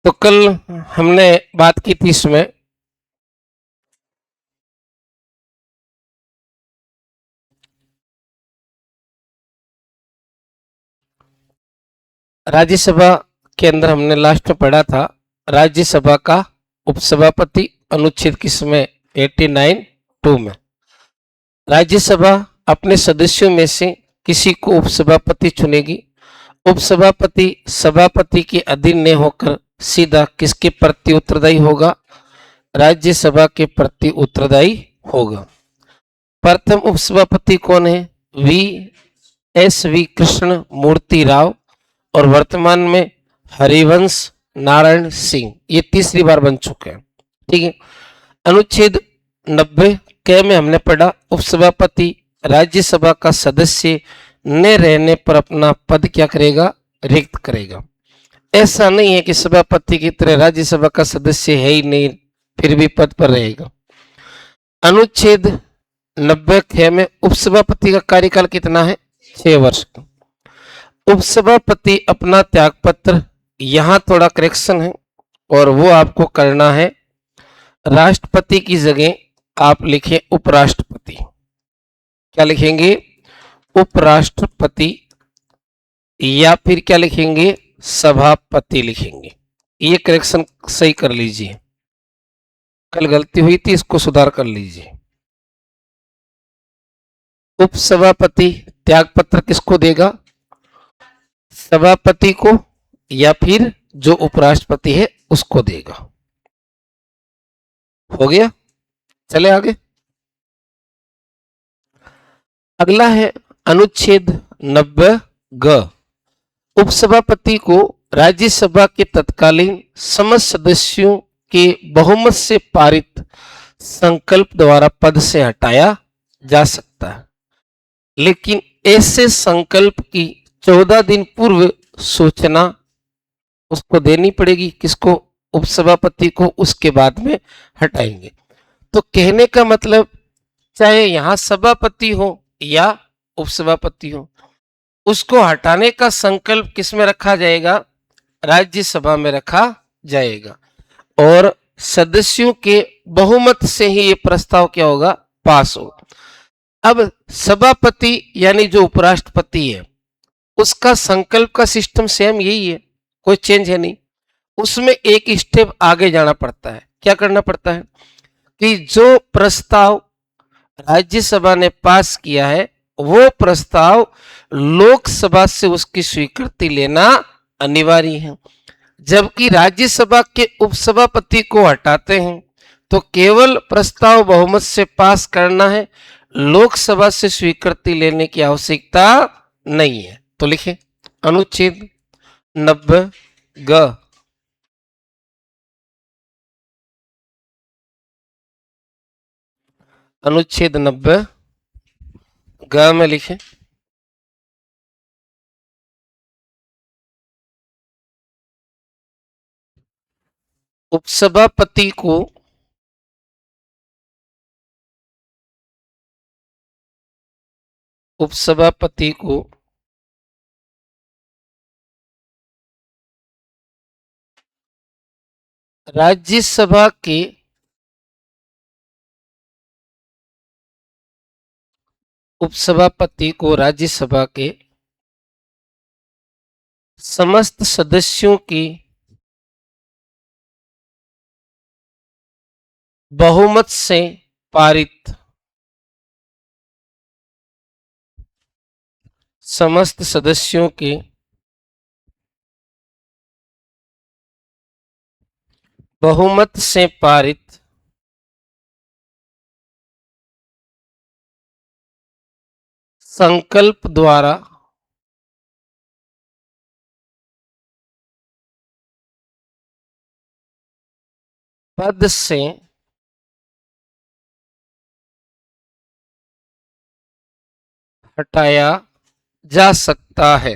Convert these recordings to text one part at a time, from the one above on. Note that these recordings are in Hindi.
तो कल हमने बात की थी इसमें राज्यसभा के अंदर हमने लास्ट में पढ़ा था राज्यसभा का उपसभापति अनुच्छेद किसमें 89(2) में राज्यसभा अपने सदस्यों में से किसी को उपसभापति चुनेगी। उपसभापति सभापति के अधीन नहीं होकर सीधा किसके प्रति उत्तरदायी होगा? राज्यसभा के प्रति उत्तरदायी होगा। प्रथम उपसभापति कौन है? वी कृष्ण मूर्ति राव और वर्तमान में हरिवंश नारायण सिंह, ये तीसरी बार बन चुके हैं। ठीक है। अनुच्छेद 90 के में हमने पढ़ा उपसभापति राज्यसभा का सदस्य न रहने पर अपना पद क्या करेगा? रिक्त करेगा। ऐसा नहीं है कि सभापति की तरह राज्यसभा का सदस्य है ही नहीं फिर भी पद पर रहेगा। अनुच्छेद 90 में उपसभापति का कार्यकाल कितना है? 6 वर्ष का। उपसभापति अपना त्यागपत्र, यहां थोड़ा करेक्शन है और वो आपको करना है, राष्ट्रपति की जगह आप लिखें उपराष्ट्रपति। क्या लिखेंगे? उपराष्ट्रपति, या फिर क्या लिखेंगे? सभापति लिखेंगे। ये करेक्शन सही कर लीजिए, कल गलती हुई थी, इसको सुधार कर लीजिए। उपसभापति त्यागपत्र किसको देगा? सभापति को, या फिर जो उपराष्ट्रपति है उसको देगा। हो गया? चले आगे। अगला है अनुच्छेद 90(ग). उपसभापति को राज्यसभा के तत्कालीन समस्त सदस्यों के बहुमत से पारित संकल्प द्वारा पद से हटाया जा सकता है, लेकिन ऐसे संकल्प की 14 दिन पूर्व सूचना उसको देनी पड़ेगी। किसको? उपसभापति को। उसके बाद में हटाएंगे। तो कहने का मतलब, चाहे यहां सभापति हो या उपसभापति हो, उसको हटाने का संकल्प किस में रखा जाएगा? राज्यसभा में रखा जाएगा और सदस्यों के बहुमत से ही ये प्रस्ताव क्या होगा? पास हो। अब सभापति यानी जो उपराष्ट्रपति है उसका संकल्प का सिस्टम सेम यही है, कोई चेंज है नहीं। उसमें एक स्टेप आगे जाना पड़ता है। क्या करना पड़ता है कि जो प्रस्ताव राज्यसभा ने पास किया है वो प्रस्ताव लोकसभा से उसकी स्वीकृति लेना अनिवार्य है। जबकि राज्यसभा के उपसभापति को हटाते हैं तो केवल प्रस्ताव बहुमत से पास करना है, लोकसभा से स्वीकृति लेने की आवश्यकता नहीं है। तो लिखें अनुच्छेद 90(ग). अनुच्छेद 90(ग) में लिखें उपसभापति को राज्यसभा के समस्त सदस्यों की बहुमत से पारित, समस्त सदस्यों के बहुमत से पारित संकल्प द्वारा पद से हटाया जा सकता है।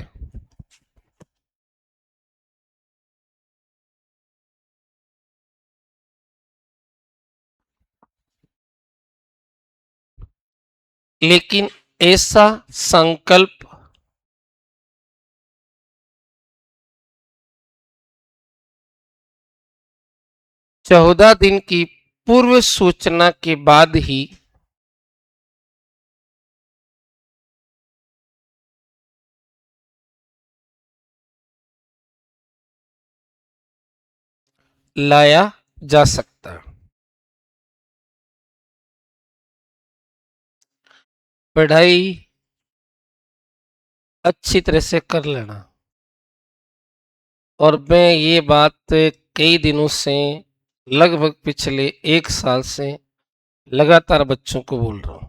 लेकिन ऐसा संकल्प 14 दिन की पूर्व सूचना के बाद ही लाया जा सकता है। पढ़ाई अच्छी तरह से कर लेना। और मैं ये बात कई दिनों से, लगभग पिछले 1 साल से लगातार बच्चों को बोल रहा हूं।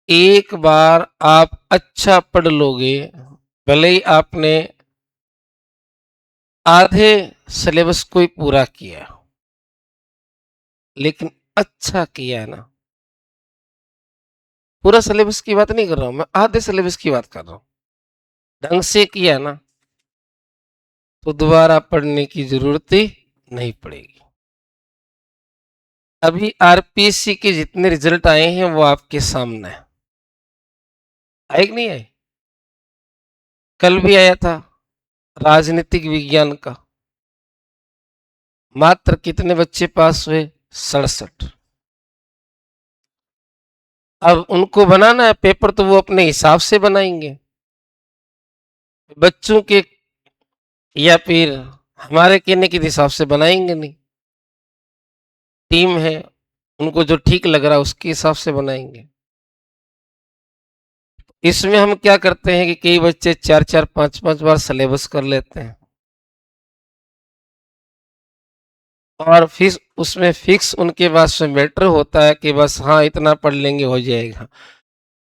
एक बार आप अच्छा पढ़ लोगे, भले ही आपने आधे सिलेबस को ही पूरा किया, लेकिन अच्छा किया है ना। पूरा सिलेबस की बात नहीं कर रहा हूं मैं, आधे सिलेबस की बात कर रहा हूं। ढंग से किया है ना, तो दोबारा पढ़ने की जरूरत ही नहीं पड़ेगी। अभी आरपीएससी के जितने रिजल्ट आए हैं वो आपके सामने है। आए कि नहीं आए? कल भी आया था राजनीतिक विज्ञान का। मात्र कितने बच्चे पास हुए? 67। अब उनको बनाना है पेपर, तो वो अपने हिसाब से बनाएंगे। बच्चों के या फिर हमारे कहने के हिसाब से बनाएंगे नहीं। टीम है, उनको जो ठीक लग रहा है उसके हिसाब से बनाएंगे। इसमें हम क्या करते हैं कि कई बच्चे 4-4, 5-5 बार सिलेबस कर लेते हैं, और फिर उसमें फिक्स उनके पास में मैटर होता है कि बस हाँ इतना पढ़ लेंगे हो जाएगा।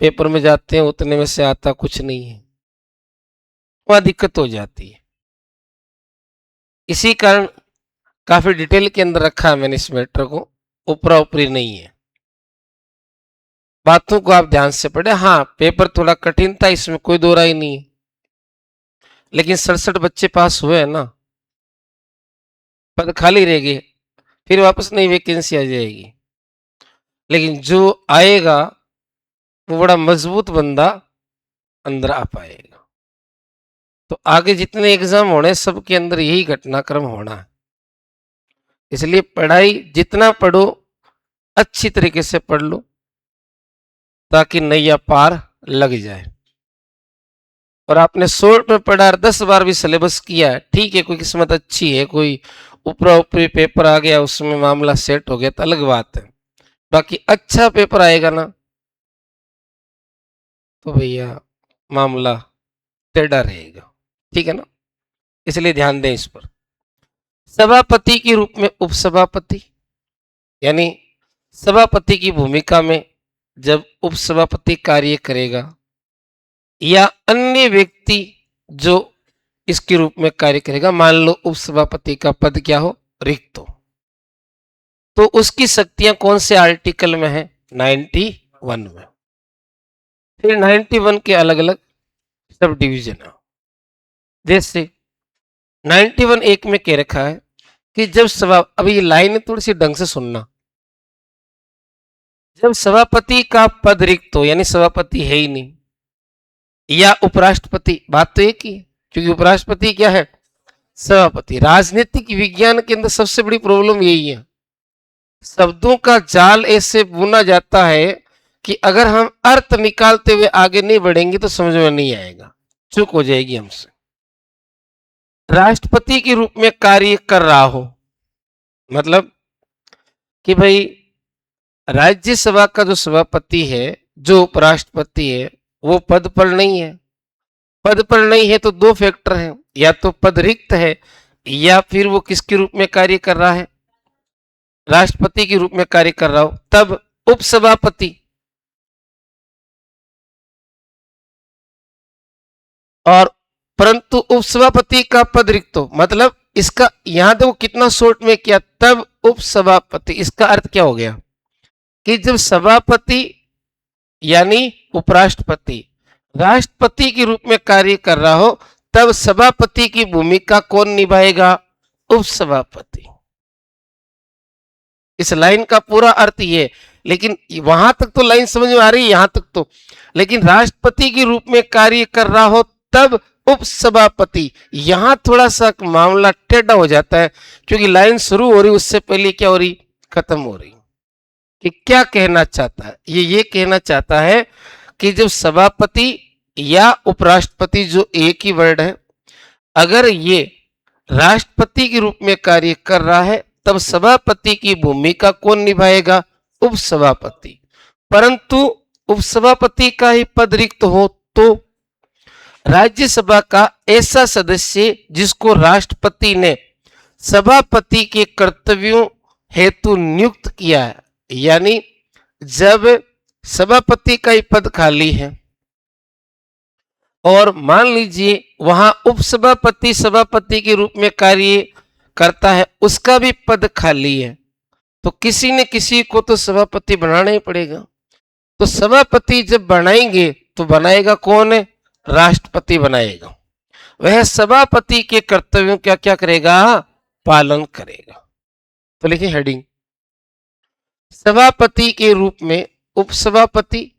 पेपर में जाते हैं उतने में से आता कुछ नहीं है, वहां दिक्कत हो जाती है। इसी कारण काफी डिटेल के अंदर रखा है मैंने इस मैटर को, ऊपरा ऊपरी नहीं है। बातों को आप ध्यान से पढ़े। हाँ, पेपर थोड़ा कठिन था, इसमें कोई दो राय नहीं है, लेकिन 67 बच्चे पास हुए हैं ना। पद खाली रह गए, फिर वापस नई वैकेंसी आ जाएगी, लेकिन जो आएगा वो बड़ा मजबूत बंदा अंदर आ पाएगा। तो आगे जितने एग्जाम होने सबके अंदर यही घटनाक्रम होना है। इसलिए पढ़ाई जितना पढ़ो अच्छी तरीके से पढ़ लो, ताकि नैया पार लग जाए। और आपने शॉर्ट में पढ़ा, 10 बार भी सिलेबस किया है, ठीक है, कोई किस्मत अच्छी है, कोई ऊपरा ऊपरी पेपर आ गया उसमें मामला सेट हो गया तो अलग बात है। बाकी अच्छा पेपर आएगा ना, तो भैया मामला टेढ़ा रहेगा। ठीक है ना, इसलिए ध्यान दें इस पर। सभापति के रूप में उपसभापति, यानी सभापति की भूमिका में जब उपसभापति कार्य करेगा, या अन्य व्यक्ति जो इसके रूप में कार्य करेगा, मान लो उपसभापति का पद क्या हो, रिक्त हो, तो उसकी शक्तियां कौन से आर्टिकल में है? 91 में। फिर 91 के अलग अलग सब डिवीजन है। जैसे 91 एक में कह रखा है कि जब सभा, अभी ये लाइन थोड़ी सी ढंग से सुनना, जब सभापति का पद रिक्त हो, यानी सभापति है ही नहीं, या उपराष्ट्रपति, बात तो एक ही है, क्योंकि उपराष्ट्रपति क्या है? सभापति। राजनीतिक विज्ञान के अंदर सबसे बड़ी प्रॉब्लम यही है, शब्दों का जाल ऐसे बुना जाता है कि अगर हम अर्थ निकालते हुए आगे नहीं बढ़ेंगे तो समझ में नहीं आएगा, चूक हो जाएगी हमसे। राष्ट्रपति के रूप में कार्य कर रहा हो, मतलब कि भाई राज्यसभा का जो सभापति है, जो उपराष्ट्रपति है, वो पद पर नहीं है। पद पर नहीं है तो दो फैक्टर हैं, या तो पद रिक्त है, या फिर वो किसके रूप में कार्य कर रहा है? राष्ट्रपति के रूप में कार्य कर रहा हो, तब उपसभापति। और परंतु उपसभापति का पद रिक्त हो, मतलब इसका यहां देखो कितना शॉर्ट में किया, तब उपसभापति। इसका अर्थ क्या हो गया कि जब सभापति यानी उपराष्ट्रपति राष्ट्रपति के रूप में कार्य कर रहा हो, तब सभापति की भूमिका कौन निभाएगा? उपसभापति। इस लाइन का पूरा अर्थ ये, लेकिन वहां तक तो लाइन समझ में आ रही है, यहां तक तो। लेकिन राष्ट्रपति के रूप में कार्य कर रहा हो तब उपसभापति। यहां थोड़ा सा मामला टेढ़ा हो जाता है क्योंकि लाइन शुरू हो रही उससे पहले क्या हो रही, खत्म हो रही। कि क्या कहना चाहता है ये कहना चाहता है कि जब सभापति या उपराष्ट्रपति जो एक ही वर्ड है, अगर ये राष्ट्रपति के रूप में कार्य कर रहा है तब सभापति की भूमिका कौन निभाएगा, उपसभापति। परंतु उपसभापति का ही पद रिक्त हो तो राज्यसभा का ऐसा सदस्य जिसको राष्ट्रपति ने सभापति के कर्तव्यों हेतु नियुक्त किया है, यानी जब सभापति का ही पद खाली है और मान लीजिए वहां उपसभापति सभापति के रूप में कार्य करता है, उसका भी पद खाली है, तो किसी न किसी को तो सभापति बनाना ही पड़ेगा। तो सभापति जब बनाएंगे तो बनाएगा कौन है, राष्ट्रपति बनाएगा। वह सभापति के कर्तव्यों क्या क्या करेगा, पालन करेगा। तो लिखिए हेडिंग, सभापति के रूप में उपसभापति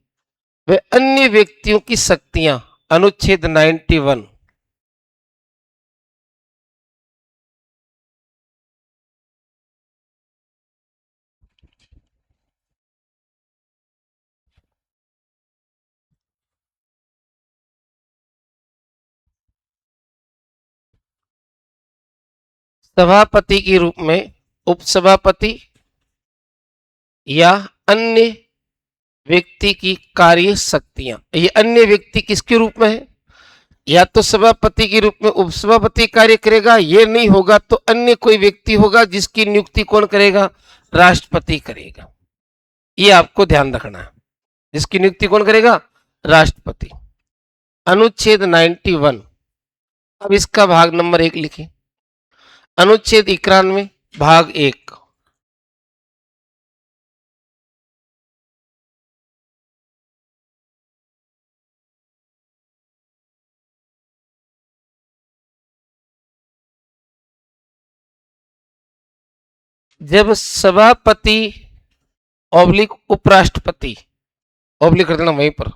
व अन्य व्यक्तियों की शक्तियां, अनुच्छेद 91। सभापति के रूप में उपसभापति या अन्य व्यक्ति की कार्य शक्तियां, ये अन्य व्यक्ति किसके रूप में है, या तो सभापति के रूप में उपसभापति कार्य करेगा, ये नहीं होगा तो अन्य कोई व्यक्ति होगा जिसकी नियुक्ति कौन करेगा, राष्ट्रपति करेगा। ये आपको ध्यान रखना है, जिसकी नियुक्ति कौन करेगा, राष्ट्रपति। अनुच्छेद 91। अब इसका भाग नंबर 1 लिखें। अनुच्छेद 91 भाग 1। जब सभापति ऑब्लिक उपराष्ट्रपति, ऑब्लिक कर देना वहीं पर,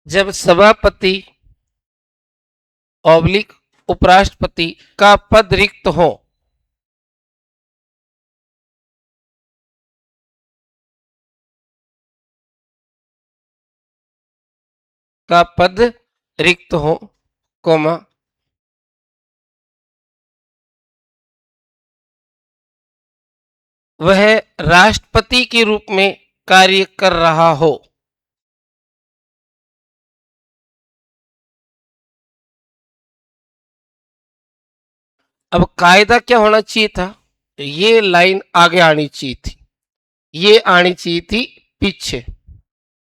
जब सभापति ऑब्लिक उपराष्ट्रपति का पद रिक्त हो का पद रिक्त हो, कोमा, वह राष्ट्रपति के रूप में कार्य कर रहा हो, अब कायदा क्या होना चाहिए था, ये लाइन आगे आनी चाहिए थी, ये आनी चाहिए थी पीछे,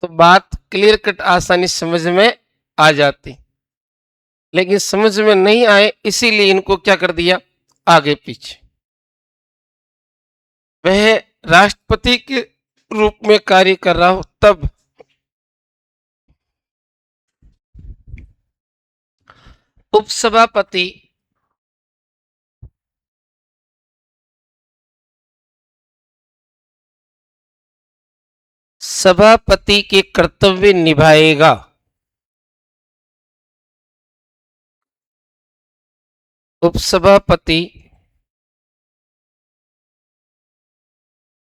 तो बात क्लियर कट आसानी समझ में आ जाती, लेकिन समझ में नहीं आए इसीलिए इनको क्या कर दिया, आगे पीछे। वह राष्ट्रपति के रूप में कार्य कर रहा हो तब उपसभापति सभापति के कर्तव्य निभाएगा। उपसभापति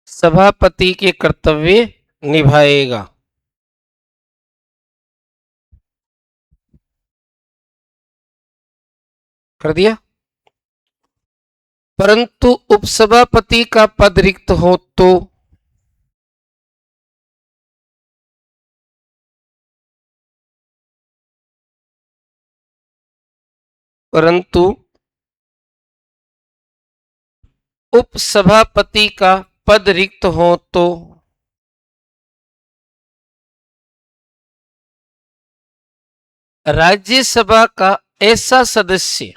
सभापति के कर्तव्य निभाएगा। कर दिया। परंतु उपसभापति का पद रिक्त हो तो परंतु उपसभापति का पद रिक्त हो तो राज्यसभा का ऐसा सदस्य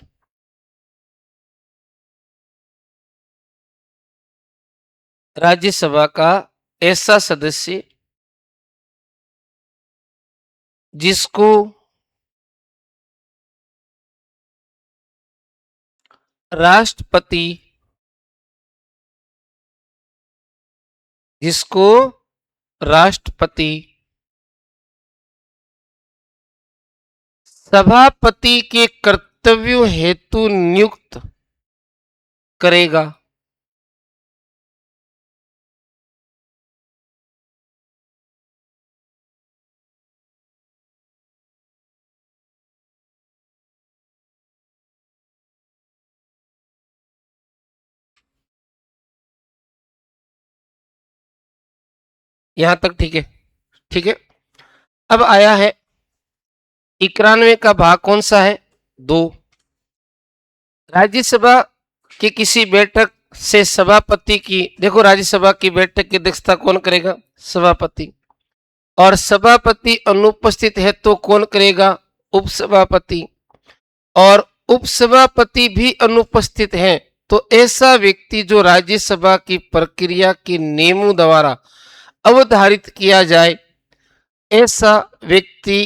राज्यसभा का ऐसा सदस्य जिसको राष्ट्रपति जिसको राष्ट्रपति सभापति के कर्तव्यों हेतु नियुक्त करेगा। यहां तक ठीक है? ठीक है। अब आया है 91 का भाग कौन सा है? 2। राज्यसभा की किसी बैठक से सभापति की, देखो राज्यसभा की बैठक की अध्यक्षता कौन करेगा? सभापति। और सभापति अनुपस्थित है तो कौन करेगा? उपसभापति। और उपसभापति भी अनुपस्थित है तो ऐसा व्यक्ति जो राज्यसभा की प्रक्रिया के नियमों द्वारा अवधारित किया जाए, ऐसा व्यक्ति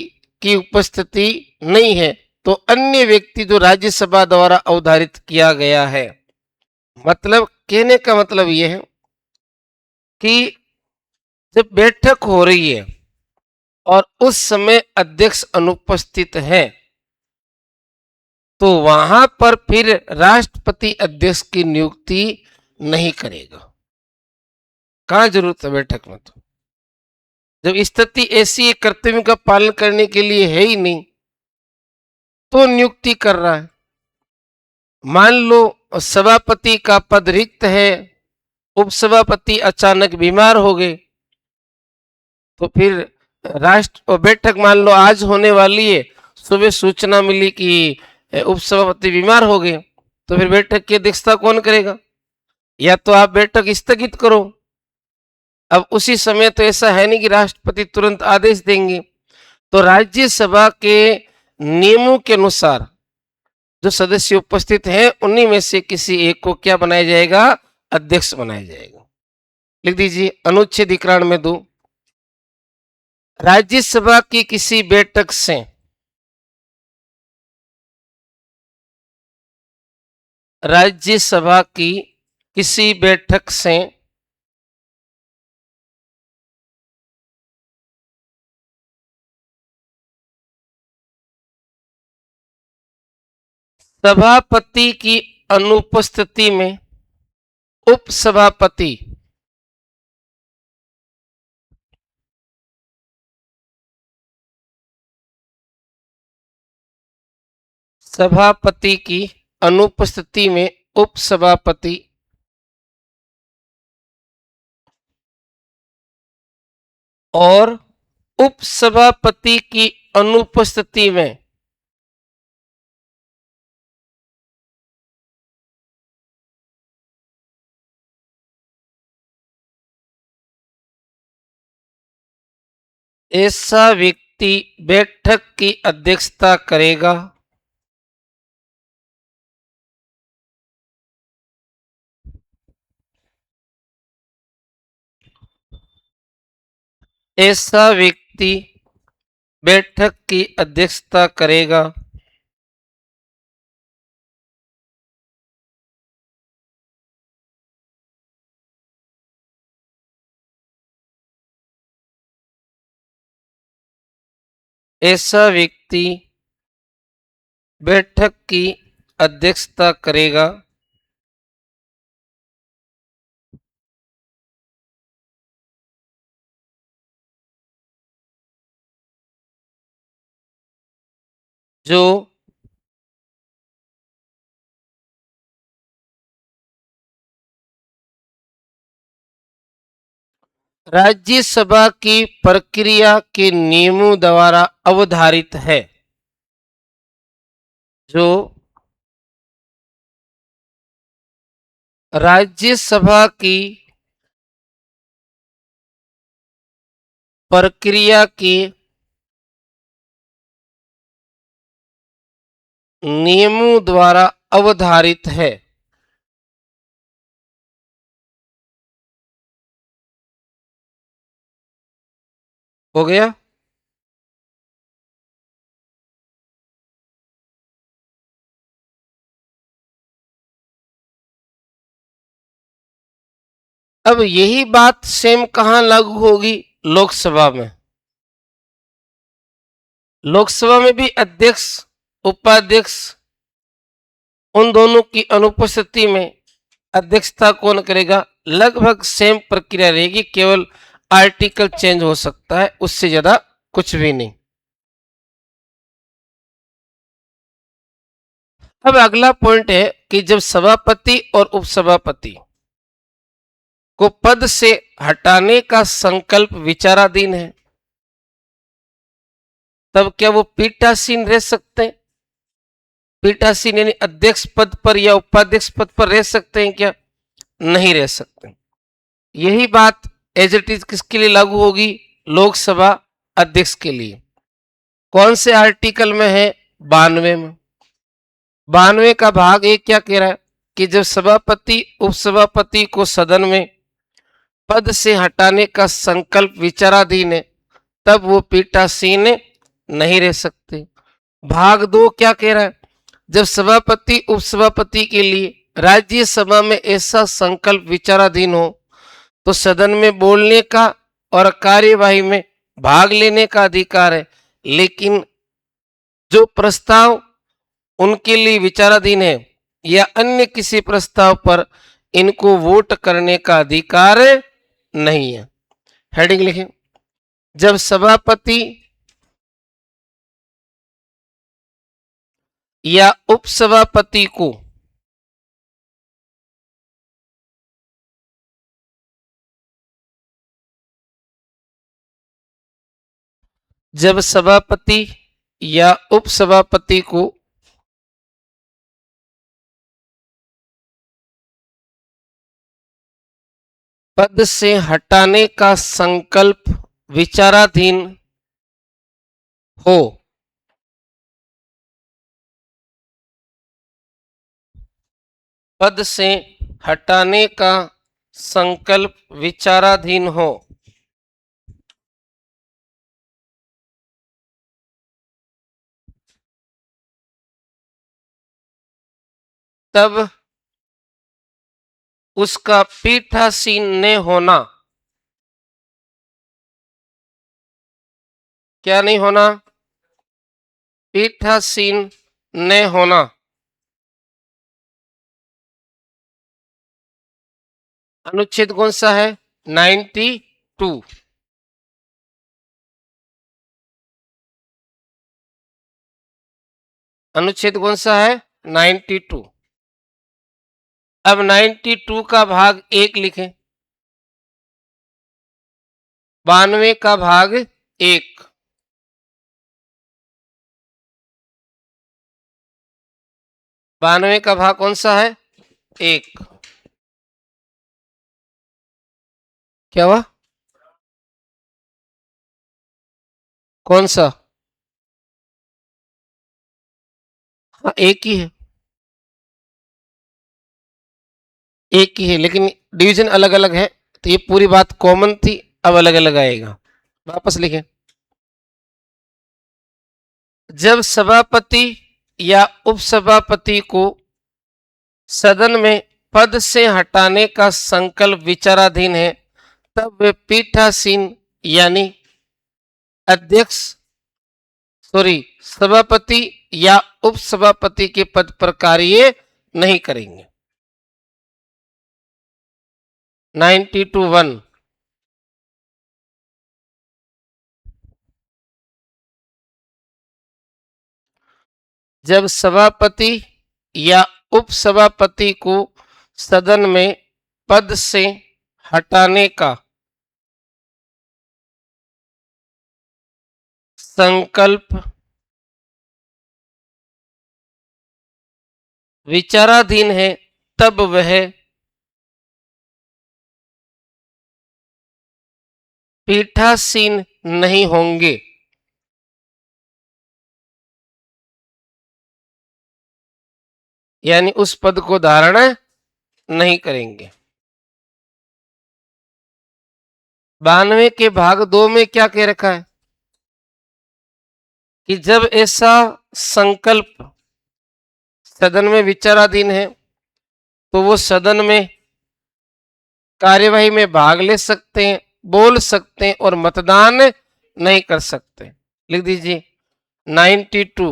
की उपस्थिति नहीं है तो अन्य व्यक्ति जो राज्यसभा द्वारा अवधारित किया गया है। मतलब कहने का मतलब यह है कि जब बैठक हो रही है और उस समय अध्यक्ष अनुपस्थित है तो वहां पर फिर राष्ट्रपति अध्यक्ष की नियुक्ति नहीं करेगा। कहां जरूरत है बैठक में? तो जब स्थिति ऐसी कर्तव्य का पालन करने के लिए है ही नहीं तो नियुक्ति कर रहा है। मान लो सभापति का पद रिक्त है, उपसभापति अचानक बीमार हो गए तो फिर राष्ट्र बैठक मान लो आज होने वाली है, सुबह सूचना मिली कि उपसभापति बीमार हो गए तो फिर बैठक की अध्यक्षता कौन करेगा? या तो आप बैठक स्थगित करो। अब उसी समय तो ऐसा है नहीं कि राष्ट्रपति तुरंत आदेश देंगे, तो राज्यसभा के नियमों के अनुसार जो सदस्य उपस्थित हैं उन्हीं में से किसी एक को क्या बनाया जाएगा? अध्यक्ष बनाया जाएगा। लिख दीजिए अनुच्छेद 91(2) राज्यसभा की किसी बैठक से राज्यसभा की किसी बैठक से सभापति की अनुपस्थिति में उपसभापति सभापति की अनुपस्थिति में उपसभापति और उपसभापति की अनुपस्थिति में ऐसा व्यक्ति बैठक की अध्यक्षता करेगा। ऐसा व्यक्ति बैठक की अध्यक्षता करेगा। ऐसा व्यक्ति बैठक की अध्यक्षता करेगा जो राज्यसभा की प्रक्रिया के नियमों द्वारा अवधारित है। जो राज्यसभा की प्रक्रिया के नियमों द्वारा अवधारित है। हो गया? अब यही बात सेम कहां लागू होगी? लोकसभा में। लोकसभा में भी अध्यक्ष उपाध्यक्ष उन दोनों की अनुपस्थिति में अध्यक्षता कौन करेगा? लगभग सेम प्रक्रिया रहेगी, केवल आर्टिकल चेंज हो सकता है, उससे ज्यादा कुछ भी नहीं। अब अगला पॉइंट है कि जब सभापति और उपसभापति को पद से हटाने का संकल्प विचाराधीन है, तब क्या वो पीठासीन रह सकते हैं? पीठासीन यानी अध्यक्ष पद पर या उपाध्यक्ष पद पर रह सकते हैं क्या? नहीं रह सकते। यही बात एज इट इज किसके लिए लागू होगी? लोकसभा अध्यक्ष के लिए। कौन से आर्टिकल में है? 92 में। 92 का भाग एक क्या कह रहा है कि जब सभापति उपसभापति को सदन में पद से हटाने का संकल्प विचाराधीन है, तब वो पीठासीन नहीं रह सकते। भाग 2 क्या कह रहा है? जब सभापति उपसभापति के लिए राज्यसभा में ऐसा संकल्प विचाराधीन हो तो सदन में बोलने का और कार्यवाही में भाग लेने का अधिकार है, लेकिन जो प्रस्ताव उनके लिए विचाराधीन है या अन्य किसी प्रस्ताव पर इनको वोट करने का अधिकार नहीं है। हेडिंग लिखें। जब सभापति या उपसभापति को जब सभापति या उपसभापति को पद से हटाने का संकल्प विचाराधीन हो, पद से हटाने का संकल्प विचाराधीन हो, तब उसका पीठासीन न होना, क्या नहीं होना? पीठासीन न होना अनुच्छेद कौन सा है? 92। अनुच्छेद कौन सा है? 92। अब 92 का भाग एक लिखें। 92 का भाग एक। 92 का भाग कौन सा है? एक। क्या हुआ? कौन सा? हाँ, एक ही है, एक ही है, लेकिन डिवीजन अलग अलग है, तो ये पूरी बात कॉमन थी, अब अलग अलग आएगा। वापस लिखें। जब सभापति या उपसभापति को सदन में पद से हटाने का संकल्प विचाराधीन है, तब वे पीठासीन यानी अध्यक्ष सभापति या उपसभापति के पद पर कार्य नहीं करेंगे। 92(1) जब सभापति या उपसभापति को सदन में पद से हटाने का संकल्प विचाराधीन है, तब वह पीठासीन नहीं होंगे। यानी उस पद को धारण नहीं करेंगे। 92 के भाग 2 में क्या कह रखा है कि जब ऐसा संकल्प सदन में विचाराधीन है तो वो सदन में कार्यवाही में भाग ले सकते हैं, बोल सकते हैं और मतदान नहीं कर सकते। लिख दीजिए 92।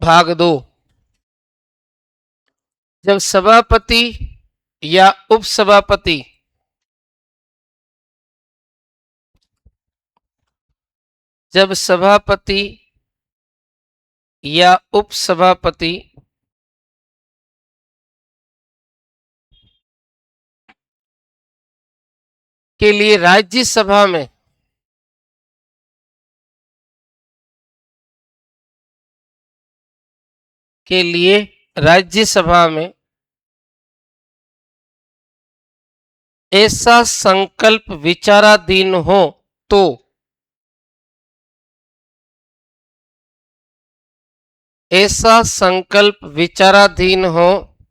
भाग 2, जब सभापति या उपसभापति जब सभापति या उपसभापति के लिए राज्यसभा में राज्यसभा में ऐसा संकल्प विचाराधीन हो तो ऐसा संकल्प विचाराधीन हो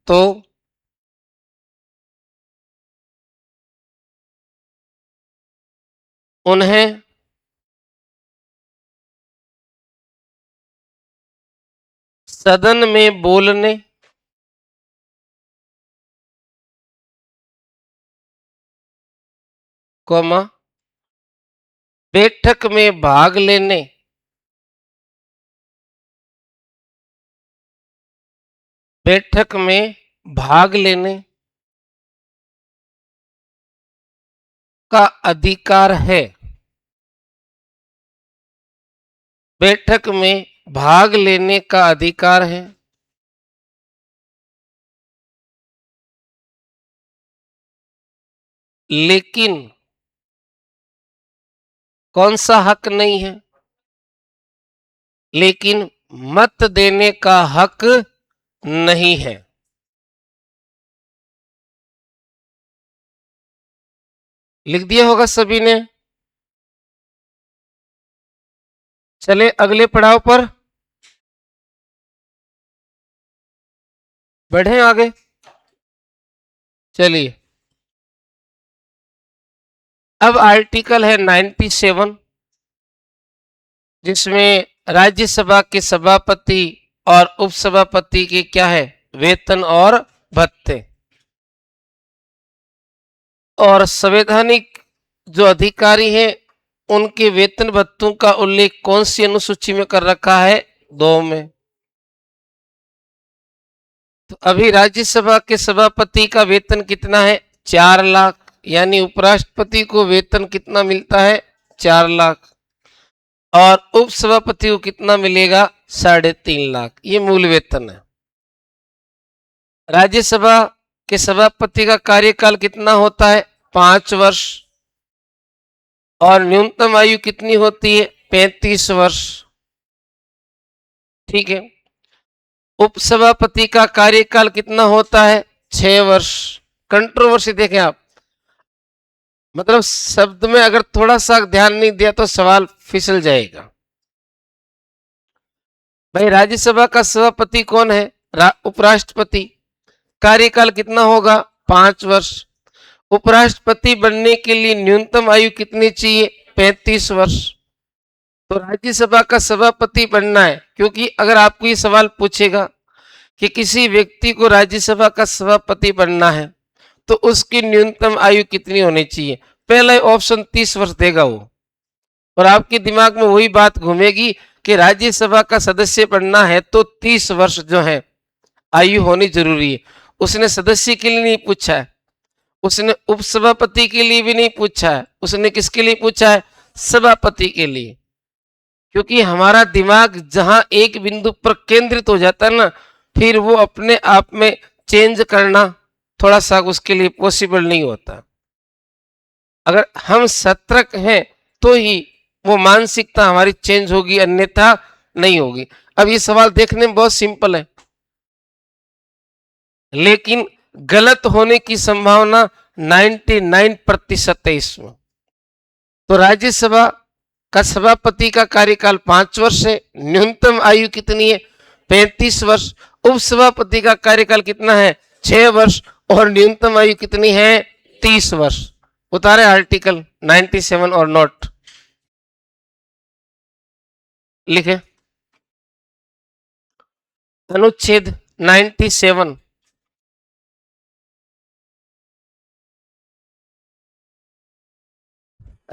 तो उन्हें सदन में बोलने कोमा बैठक में भाग लेने का अधिकार है। बैठक में भाग लेने का अधिकार है, लेकिन कौन सा हक नहीं है? लेकिन मत देने का हक नहीं है। लिख दिया होगा सभी ने। चले अगले पड़ाव पर बढ़े आगे। चलिए, अब आर्टिकल है 97, जिसमें राज्यसभा के सभापति और उपसभापति के क्या है, वेतन और भत्ते। और संवैधानिक जो अधिकारी हैं उनके वेतन भत्तों का उल्लेख कौन सी अनुसूची में कर रखा है? 2 में। तो अभी राज्यसभा के सभापति का वेतन कितना है? 4 लाख। यानी उपराष्ट्रपति को वेतन कितना मिलता है? 4 लाख। और उपसभापति को कितना मिलेगा? 3.5 लाख। ये मूल वेतन है। राज्यसभा के सभापति का कार्यकाल कितना होता है? 5 वर्ष। और न्यूनतम आयु कितनी होती है? 35 वर्ष। ठीक है। उपसभापति का कार्यकाल कितना होता है? 6 वर्ष। कंट्रोवर्सी देखें आप, मतलब शब्द में अगर थोड़ा सा ध्यान नहीं दिया तो सवाल फिसल जाएगा। भाई, राज्यसभा का सभापति कौन है? उपराष्ट्रपति। कार्यकाल कितना होगा? 5 वर्ष। उपराष्ट्रपति बनने के लिए न्यूनतम आयु कितनी चाहिए? 35 वर्ष। तो राज्यसभा का सभापति बनना है, क्योंकि अगर आपको ये सवाल पूछेगा कि किसी व्यक्ति को राज्यसभा का सभापति बनना है तो उसकी न्यूनतम आयु कितनी होनी चाहिए, पहला ऑप्शन 30 वर्ष देगा वो। और आपके दिमाग में वही बात घूमेगी कि राज्यसभा का सदस्य बनना है तो 30 वर्ष जो है आयु होनी जरूरी है। उसने सदस्य के लिए नहीं पूछा है, उसने उपसभापति के लिए भी नहीं पूछा है, उसने किसके लिए पूछा है? सभापति के लिए। क्योंकि हमारा दिमाग जहां एक बिंदु पर केंद्रित हो जाता है ना, फिर वो अपने आप में चेंज करना थोड़ा सा उसके लिए पॉसिबल नहीं होता। अगर हम सतर्क हैं तो ही वो मानसिकता हमारी चेंज होगी, अन्यथा नहीं होगी। अब ये सवाल देखने में बहुत सिंपल है, लेकिन गलत होने की संभावना 99% है इसमें। तो राज्यसभा का सभापति का कार्यकाल 5 वर्ष है, न्यूनतम आयु कितनी है? 35 वर्ष। उपसभापति का कार्यकाल कितना है? 6 वर्ष। और न्यूनतम आयु कितनी है? 30 वर्ष। उतारे आर्टिकल 97 और नोट। लिखे अनुच्छेद 97।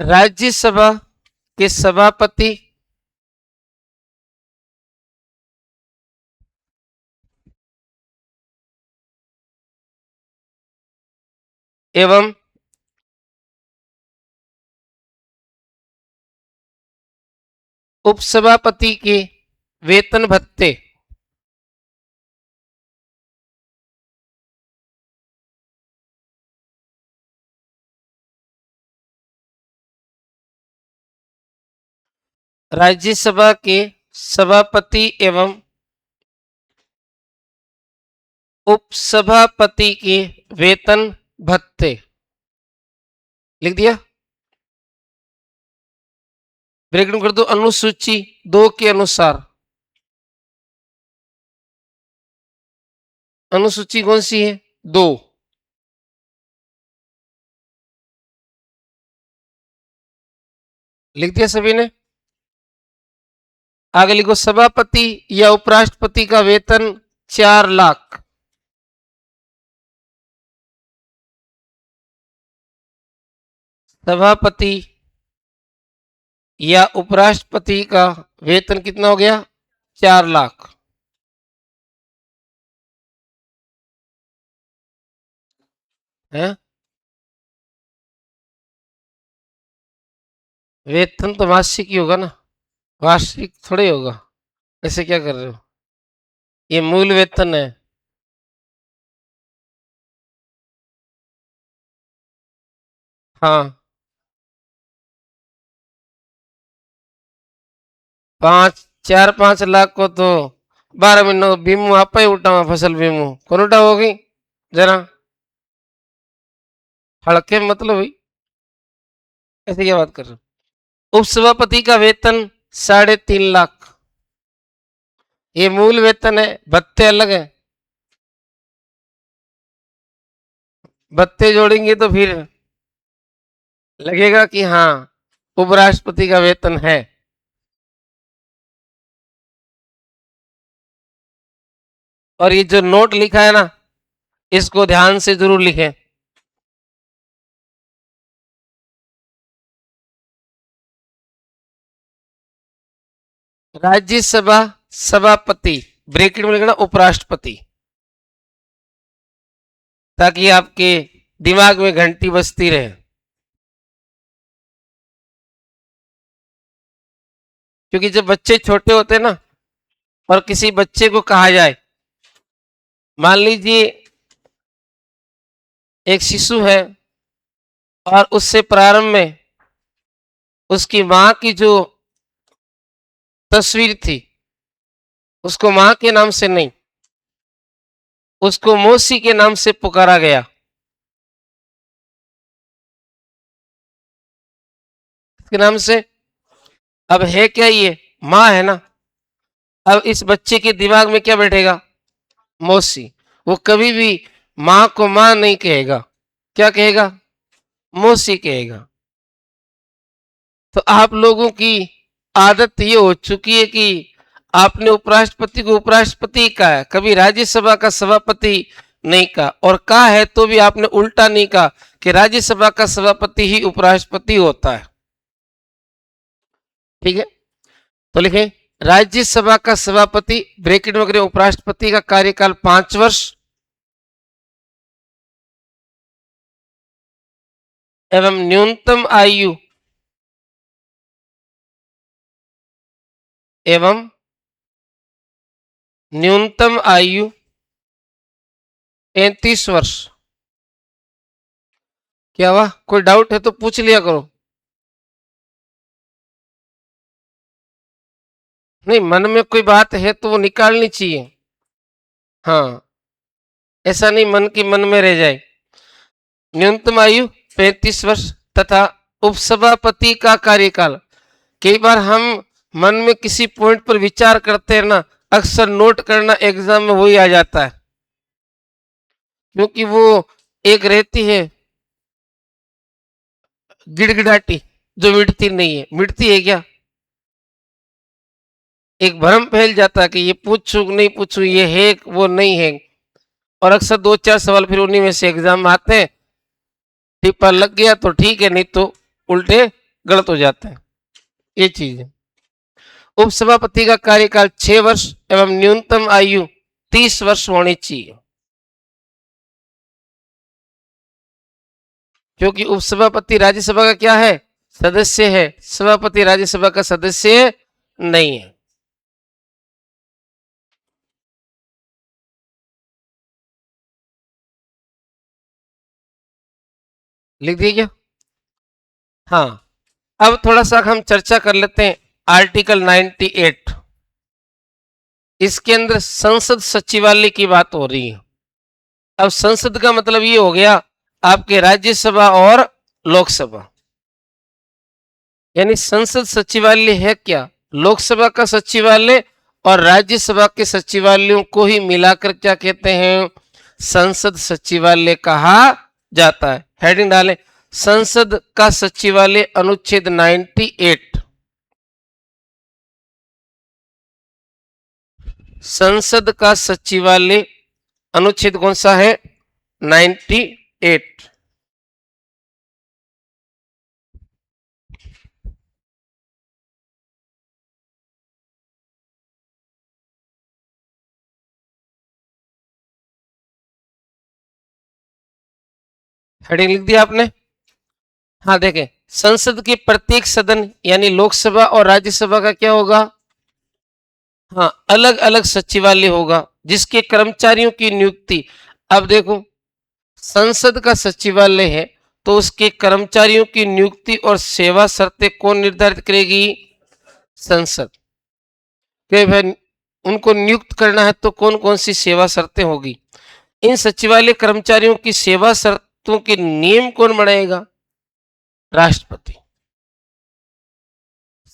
राज्यसभा के सभापति एवं उपसभापति के वेतन भत्ते राज्यसभा के सभापति एवं उपसभापति के वेतन भत्ते लिख दिया। ब्रेकडाउन कर दो अनुसूची 2 के अनुसार। अनुसूची कौन सी है? 2। लिख दिया सभी ने। आगे लिखो सभापति या उपराष्ट्रपति का वेतन 4 लाख। सभापति या उपराष्ट्रपति का वेतन कितना हो गया? 4 लाख। है वेतन तो मासिक ही होगा ना, वार्षिक थोड़े होगा। ऐसे क्या कर रहे हो? ये मूल वेतन है। हाँ 4-5 लाख को तो 12 महीनों बीमो आप ही उठावा, फसल बीमो कौन उठाओगी? जरा हड़के मतलब भाई, ऐसे क्या बात कर रहे हो? उपसभापति का वेतन 3.5 लाख। ये मूल वेतन है, भत्ते अलग है। भत्ते जोड़ेंगे तो फिर लगेगा कि हाँ उपराष्ट्रपति का वेतन है। और ये जो नोट लिखा है ना, इसको ध्यान से जरूर लिखें। राज्यसभा सभापति ब्रैकेट में लिखना उपराष्ट्रपति, ताकि आपके दिमाग में घंटी बजती रहे। क्योंकि जब बच्चे छोटे होते हैं ना, और किसी बच्चे को कहा जाए, मान लीजिए एक शिशु है और उससे प्रारंभ में उसकी मां की जो तस्वीर थी, उसको मां के नाम से नहीं, उसको मौसी के नाम से पुकारा गया। इसके नाम से। अब है क्या ये? मां है ना। अब इस बच्चे के दिमाग में क्या बैठेगा? मौसी। वो कभी भी मां को मां नहीं कहेगा, क्या कहेगा? मौसी कहेगा। तो आप लोगों की आदत ये हो चुकी है कि आपने उपराष्ट्रपति को उपराष्ट्रपति कहा है, कभी राज्यसभा का सभापति नहीं कहा, और कहा है तो भी आपने उल्टा नहीं कहा कि राज्यसभा का सभापति ही उपराष्ट्रपति होता है। ठीक है, तो लिखें राज्यसभा का सभापति ब्रैकेट में करें उपराष्ट्रपति का कार्यकाल 5 वर्ष एवं न्यूनतम आयु एवं न्यूनतम आयु 33 वर्ष। क्या हुआ? कोई डाउट है तो पूछ लिया करो। नहीं, मन में कोई बात है तो वो निकालनी चाहिए। हाँ, ऐसा नहीं मन की मन में रह जाए। न्यूनतम आयु 35 वर्ष तथा उपसभापति का कार्यकाल। कई बार हम मन में किसी पॉइंट पर विचार करते हैं ना, अक्सर नोट करना एग्जाम में वही आ जाता है, क्योंकि वो एक रहती है गिड़गिड़ाटी जो मिटती नहीं है। मिटती है क्या? एक भ्रम फैल जाता है कि ये पूछूं नहीं पूछूं, ये है वो नहीं है, और अक्सर 2-4 सवाल फिर उन्हीं में से एग्जाम में आते हैं। टिप्पा लग गया तो ठीक है, नहीं तो उल्टे गलत हो जाते हैं, ये चीज है। उपसभापति का कार्यकाल 6 वर्ष एवं न्यूनतम आयु 30 वर्ष होनी चाहिए, क्योंकि उपसभापति राज्यसभा का क्या है, सदस्य है। सभापति राज्यसभा का सदस्य नहीं है। लिख दिए क्या? हाँ, अब थोड़ा सा हम चर्चा कर लेते हैं आर्टिकल 98। इसके अंदर संसद सचिवालय की बात हो रही है। अब संसद का मतलब ये हो गया आपके राज्यसभा और लोकसभा, यानी संसद सचिवालय है क्या, लोकसभा का सचिवालय और राज्यसभा के सचिवालयों को ही मिलाकर क्या कहते हैं, संसद सचिवालय कहा जाता है। हेडिंग डालें, संसद का सचिवालय अनुच्छेद 98। संसद का सचिवालय अनुच्छेद कौन सा है, 98। हेडिंग लिख दिया आपने? हाँ देखें, संसद के प्रत्येक सदन यानी लोकसभा और राज्यसभा का क्या होगा, हाँ अलग अलग सचिवालय होगा जिसके कर्मचारियों की नियुक्ति, अब देखो संसद का सचिवालय है तो उसके कर्मचारियों की नियुक्ति और सेवा शर्तें कौन निर्धारित करेगी, संसद। कि भाई उनको नियुक्त करना है तो कौन कौन सी सेवा शर्तें होगी। इन सचिवालय कर्मचारियों की सेवा शर्तों के नियम कौन बनाएगा, राष्ट्रपति।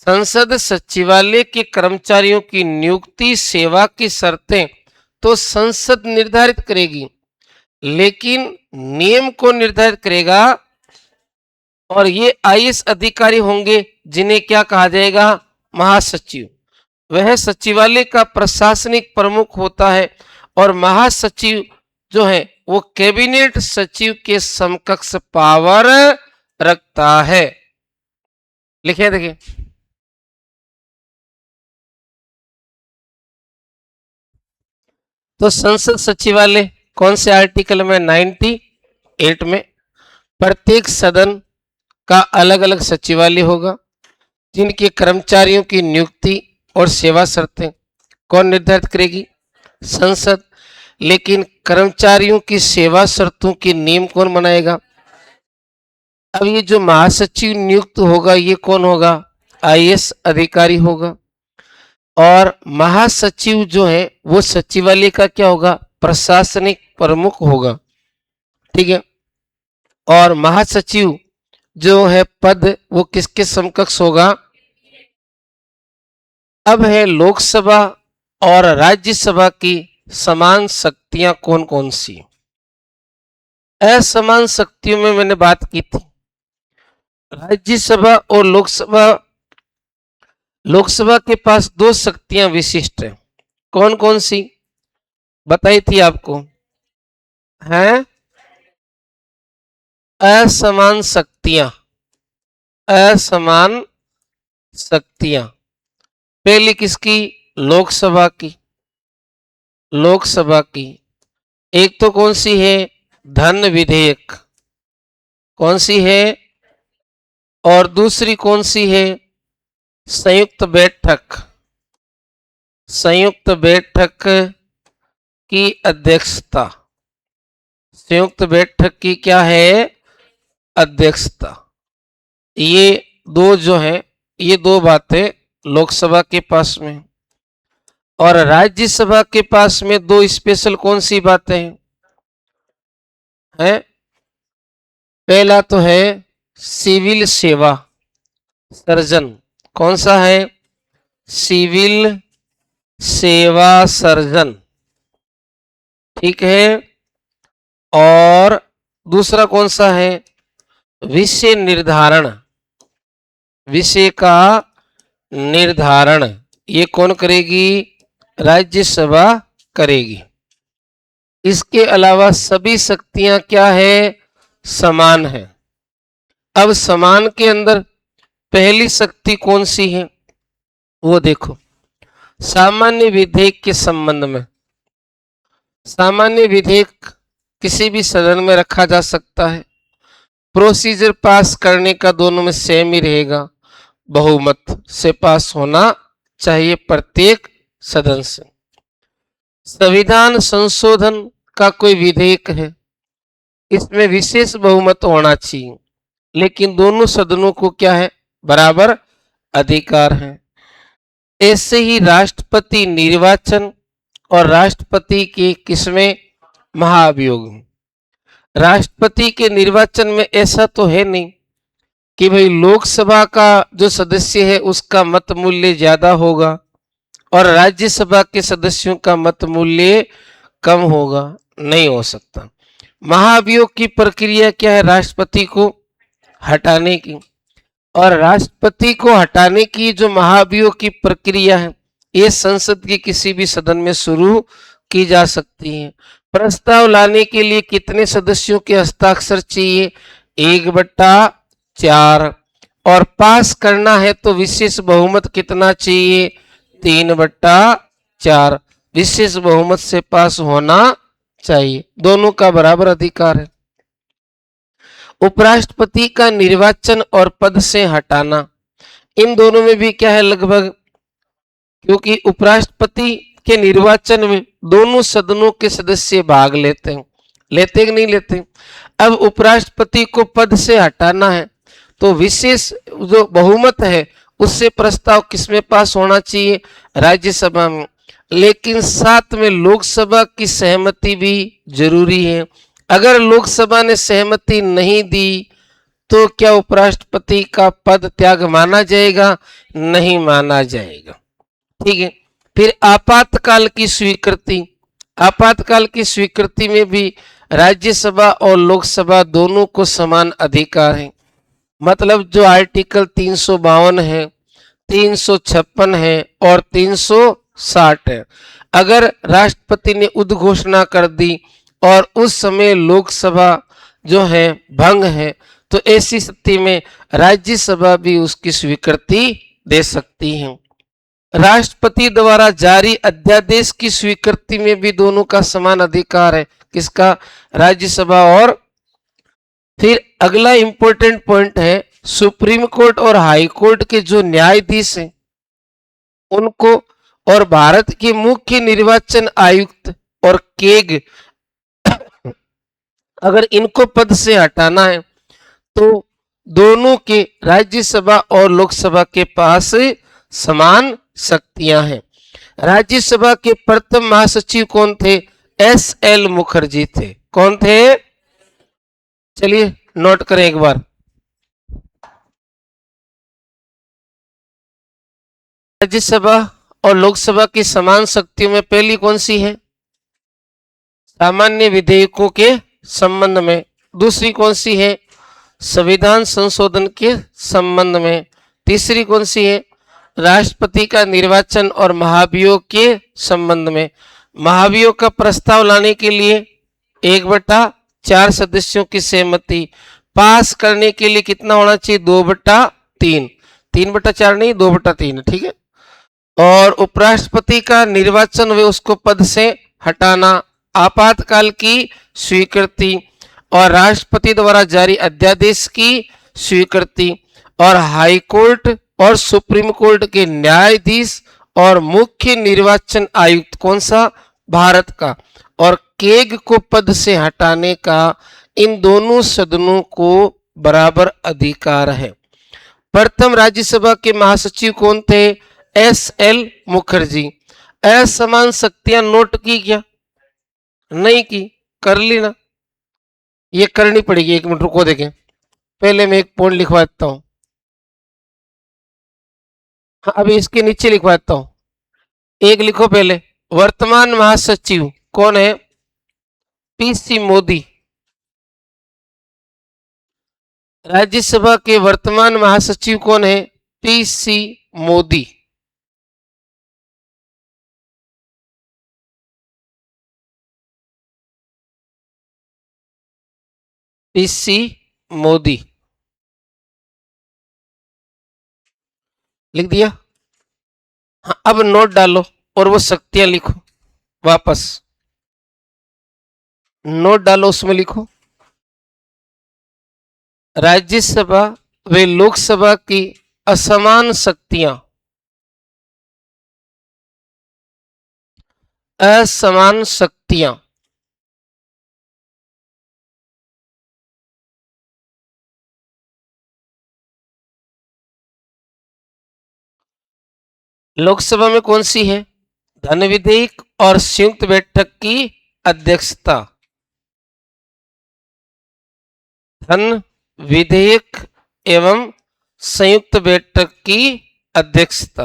संसद सचिवालय के कर्मचारियों की नियुक्ति सेवा की शर्तें तो संसद निर्धारित करेगी, लेकिन नियम को निर्धारित करेगा, और ये आईएएस अधिकारी होंगे जिन्हें क्या कहा जाएगा, महासचिव। वह सचिवालय का प्रशासनिक प्रमुख होता है और महासचिव जो है वो कैबिनेट सचिव के समकक्ष पावर रखता है। लिखे देखिए, तो संसद सचिवालय कौन से आर्टिकल में, 98 में। प्रत्येक सदन का अलग अलग सचिवालय होगा जिनके कर्मचारियों की नियुक्ति और सेवा शर्तें कौन निर्धारित करेगी, संसद। लेकिन कर्मचारियों की सेवा शर्तों के नियम कौन बनाएगा। अब ये जो महासचिव नियुक्त होगा ये कौन होगा, आईएएस अधिकारी होगा, और महासचिव जो है वो सचिवालय का क्या होगा, प्रशासनिक प्रमुख होगा, ठीक है। और महासचिव जो है पद वो किसके समकक्ष होगा। अब है लोकसभा और राज्यसभा की समान शक्तियां कौन कौन सी। असमान शक्तियों में मैंने बात की थी, राज्यसभा और लोकसभा। लोकसभा के पास 2 शक्तियां विशिष्ट हैं, कौन कौन सी बताई थी आपको, हैं असमान शक्तियां। असमान शक्तियां पहली किसकी, लोकसभा की। लोकसभा की एक तो कौन सी है, धन विधेयक, कौन सी है, और दूसरी कौन सी है, संयुक्त बैठक। संयुक्त बैठक की अध्यक्षता। संयुक्त बैठक की क्या है, अध्यक्षता। ये दो जो है, ये 2 बातें लोकसभा के पास में, और राज्यसभा के पास में 2 स्पेशल कौन सी बातें हैं। पहला तो है सिविल सेवा सर्जन, कौन सा है, सिविल सेवा सर्जन, ठीक है। और दूसरा कौन सा है, विषय निर्धारण, विषय का निर्धारण, ये कौन करेगी? राज्यसभा करेगी। इसके अलावा सभी शक्तियां क्या है? समान है। अब समान के अंदर पहली शक्ति कौन सी है वो देखो। सामान्य विधेयक के संबंध में, सामान्य विधेयक किसी भी सदन में रखा जा सकता है। प्रोसीजर पास करने का दोनों में सेम ही रहेगा, बहुमत से पास होना चाहिए प्रत्येक सदन से। संविधान संशोधन का कोई विधेयक है, इसमें विशेष बहुमत होना चाहिए, लेकिन दोनों सदनों को क्या है? बराबर अधिकार है। ऐसे ही राष्ट्रपति निर्वाचन और राष्ट्रपति की किसमें? महाभियोग। राष्ट्रपति के निर्वाचन में ऐसा तो है नहीं कि भाई लोकसभा का जो सदस्य है उसका मत मूल्य ज्यादा होगा और राज्यसभा के सदस्यों का मत मूल्य कम होगा, नहीं हो सकता। महाभियोग की प्रक्रिया क्या है? राष्ट्रपति को हटाने की। और राष्ट्रपति को हटाने की जो महाभियोग की प्रक्रिया है ये संसद के किसी भी सदन में शुरू की जा सकती है। प्रस्ताव लाने के लिए कितने सदस्यों के हस्ताक्षर चाहिए? 1/4। और पास करना है तो विशेष बहुमत कितना चाहिए? 3/4। विशेष बहुमत से पास होना चाहिए, दोनों का बराबर अधिकार है। उपराष्ट्रपति का निर्वाचन और पद से हटाना, इन दोनों में भी क्या है लगभग, क्योंकि उपराष्ट्रपति के निर्वाचन में दोनों सदनों के सदस्य भाग लेते हैं, लेते कि नहीं लेते? अब उपराष्ट्रपति को पद से हटाना है तो विशेष जो बहुमत है उससे प्रस्ताव किसमें पास होना चाहिए? राज्यसभा में। लेकिन साथ में लोकसभा की सहमति भी जरूरी है। अगर लोकसभा ने सहमति नहीं दी तो क्या उपराष्ट्रपति का पद त्याग माना जाएगा? नहीं माना जाएगा। ठीक है। फिर आपातकाल की स्वीकृति, आपातकाल की स्वीकृति में भी राज्यसभा और लोकसभा दोनों को समान अधिकार है। मतलब जो आर्टिकल 352 है, 356 है और 360 है, अगर राष्ट्रपति ने उद्घोषणा कर दी और उस समय लोकसभा जो है भंग है तो ऐसी स्थिति में राज्यसभा भी उसकी स्वीकृति दे सकती है। राष्ट्रपति द्वारा जारी अध्यादेश की स्वीकृति में भी दोनों का समान अधिकार है। किसका? राज्यसभा और। फिर अगला इंपॉर्टेंट पॉइंट है, सुप्रीम कोर्ट और हाई कोर्ट के जो न्यायाधीश हैं उनको और भारत के मुख्य निर्वाचन आयुक्त और केग, अगर इनको पद से हटाना है तो दोनों के राज्यसभा और लोकसभा के पास समान शक्तियां हैं। राज्यसभा के प्रथम महासचिव कौन थे? SL मुखर्जी थे। कौन थे? चलिए नोट करें एक बार। राज्यसभा और लोकसभा की समान शक्तियों में पहली कौन सी है? सामान्य विधेयकों के संबंध में। दूसरी कौन सी है? संविधान संशोधन के संबंध में। तीसरी कौन सी है? राष्ट्रपति का निर्वाचन और महाभियोग के संबंध में। महाभियोग का प्रस्ताव लाने के लिए 1/4 सदस्यों की सहमति, पास करने के लिए कितना होना चाहिए? 2/3। 3/4 नहीं, 2/3, ठीक है। और उपराष्ट्रपति का निर्वाचन व उसको पद से हटाना, आपातकाल की स्वीकृति और राष्ट्रपति द्वारा जारी अध्यादेश की स्वीकृति और हाई कोर्ट और सुप्रीम कोर्ट के न्यायाधीश और मुख्य निर्वाचन आयुक्त कौन सा? भारत का, और केग को पद से हटाने का इन दोनों सदनों को बराबर अधिकार है। प्रथम राज्यसभा के महासचिव कौन थे? SL मुखर्जी। असमान शक्तियां नोट की क्या? नहीं की, कर ली ना? ये करनी पड़ेगी। 1 मिनट रुको, देखें पहले मैं एक पॉइंट लिखवा देता हूं। हाँ, अभी इसके नीचे लिखवा देता हूं। एक लिखो पहले, वर्तमान महासचिव कौन है? PC मोदी। राज्यसभा के वर्तमान महासचिव कौन है? PC मोदी। पीसी मोदी लिख दिया। हाँ, अब नोट डालो और वो शक्तियां लिखो वापस। नोट डालो, उसमें लिखो राज्यसभा व लोकसभा की असमान शक्तियां, असमान शक्तियां। लोकसभा में कौन सी है? धन विधेयक और संयुक्त बैठक की अध्यक्षता। धन विधेयक एवं संयुक्त बैठक की अध्यक्षता।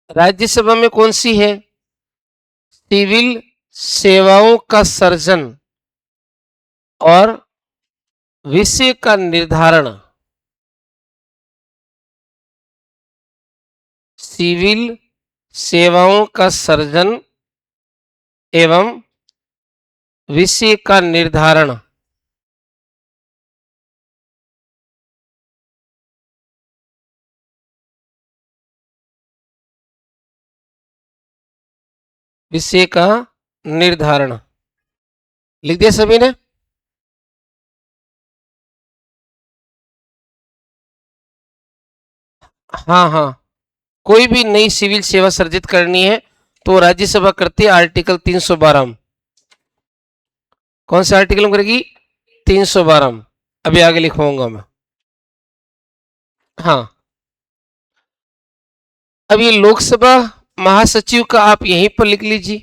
राज्यसभा में कौन सी है? सिविल सेवाओं का सर्जन और विषय का निर्धारण। सिविल सेवाओं का सर्जन एवं विषय का निर्धारण। विषय का निर्धारण लिख दिया सभी ने? हाँ हाँ, कोई भी नई सिविल सेवा सर्जित करनी है तो राज्यसभा करती है आर्टिकल 312 में। कौन से आर्टिकल में करेगी? 312 में। अभी आगे लिखवाऊंगा मैं। हाँ, अब ये लोकसभा महासचिव का आप यहीं पर लिख लीजिए,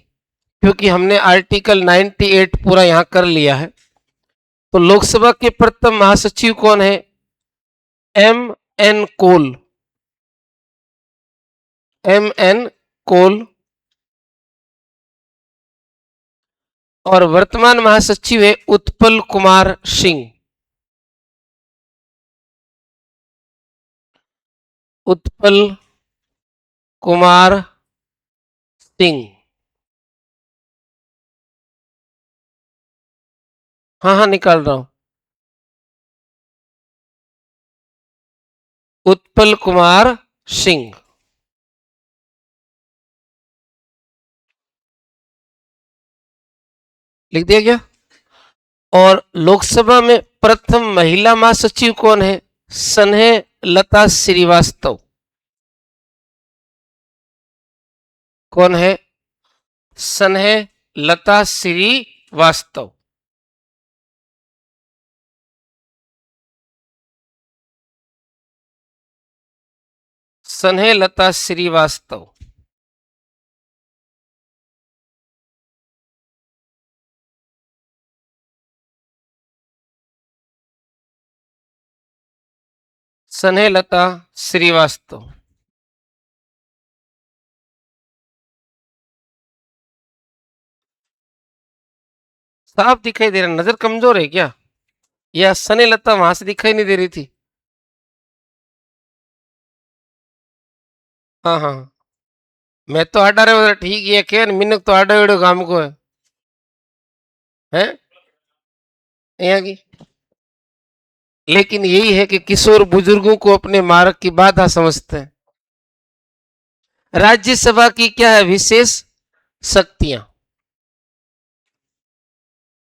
क्योंकि हमने आर्टिकल 98 पूरा यहां कर लिया है। तो लोकसभा के प्रथम महासचिव कौन है? एम एन कोल। एम एन कोल। और वर्तमान महासचिव है उत्पल कुमार सिंह। उत्पल कुमार सिंह। हाँ हाँ, निकाल रहा हूं। उत्पल कुमार सिंह। लिख दिया गया। और लोकसभा में प्रथम महिला महासचिव कौन है? स्नेह लता श्रीवास्तव। कौन है? स्नेह लता श्रीवास्तव। स्नेह लता श्रीवास्तव। स्नेह लता श्रीवास्तव। साफ दिखाई दे रहा? नजर कमजोर है क्या? या स्नेह लता वहां से दिखाई नहीं दे रही थी? हाँ हाँ, मैं तो आडा रहे ठीक है क्या? मिनक तो आडा वेड़ो काम को है, हैं? यहाँ की। लेकिन यही है कि किशोर बुजुर्गों को अपने मार्ग की बाधा समझते हैं। राज्यसभा की क्या है विशेष शक्तियां?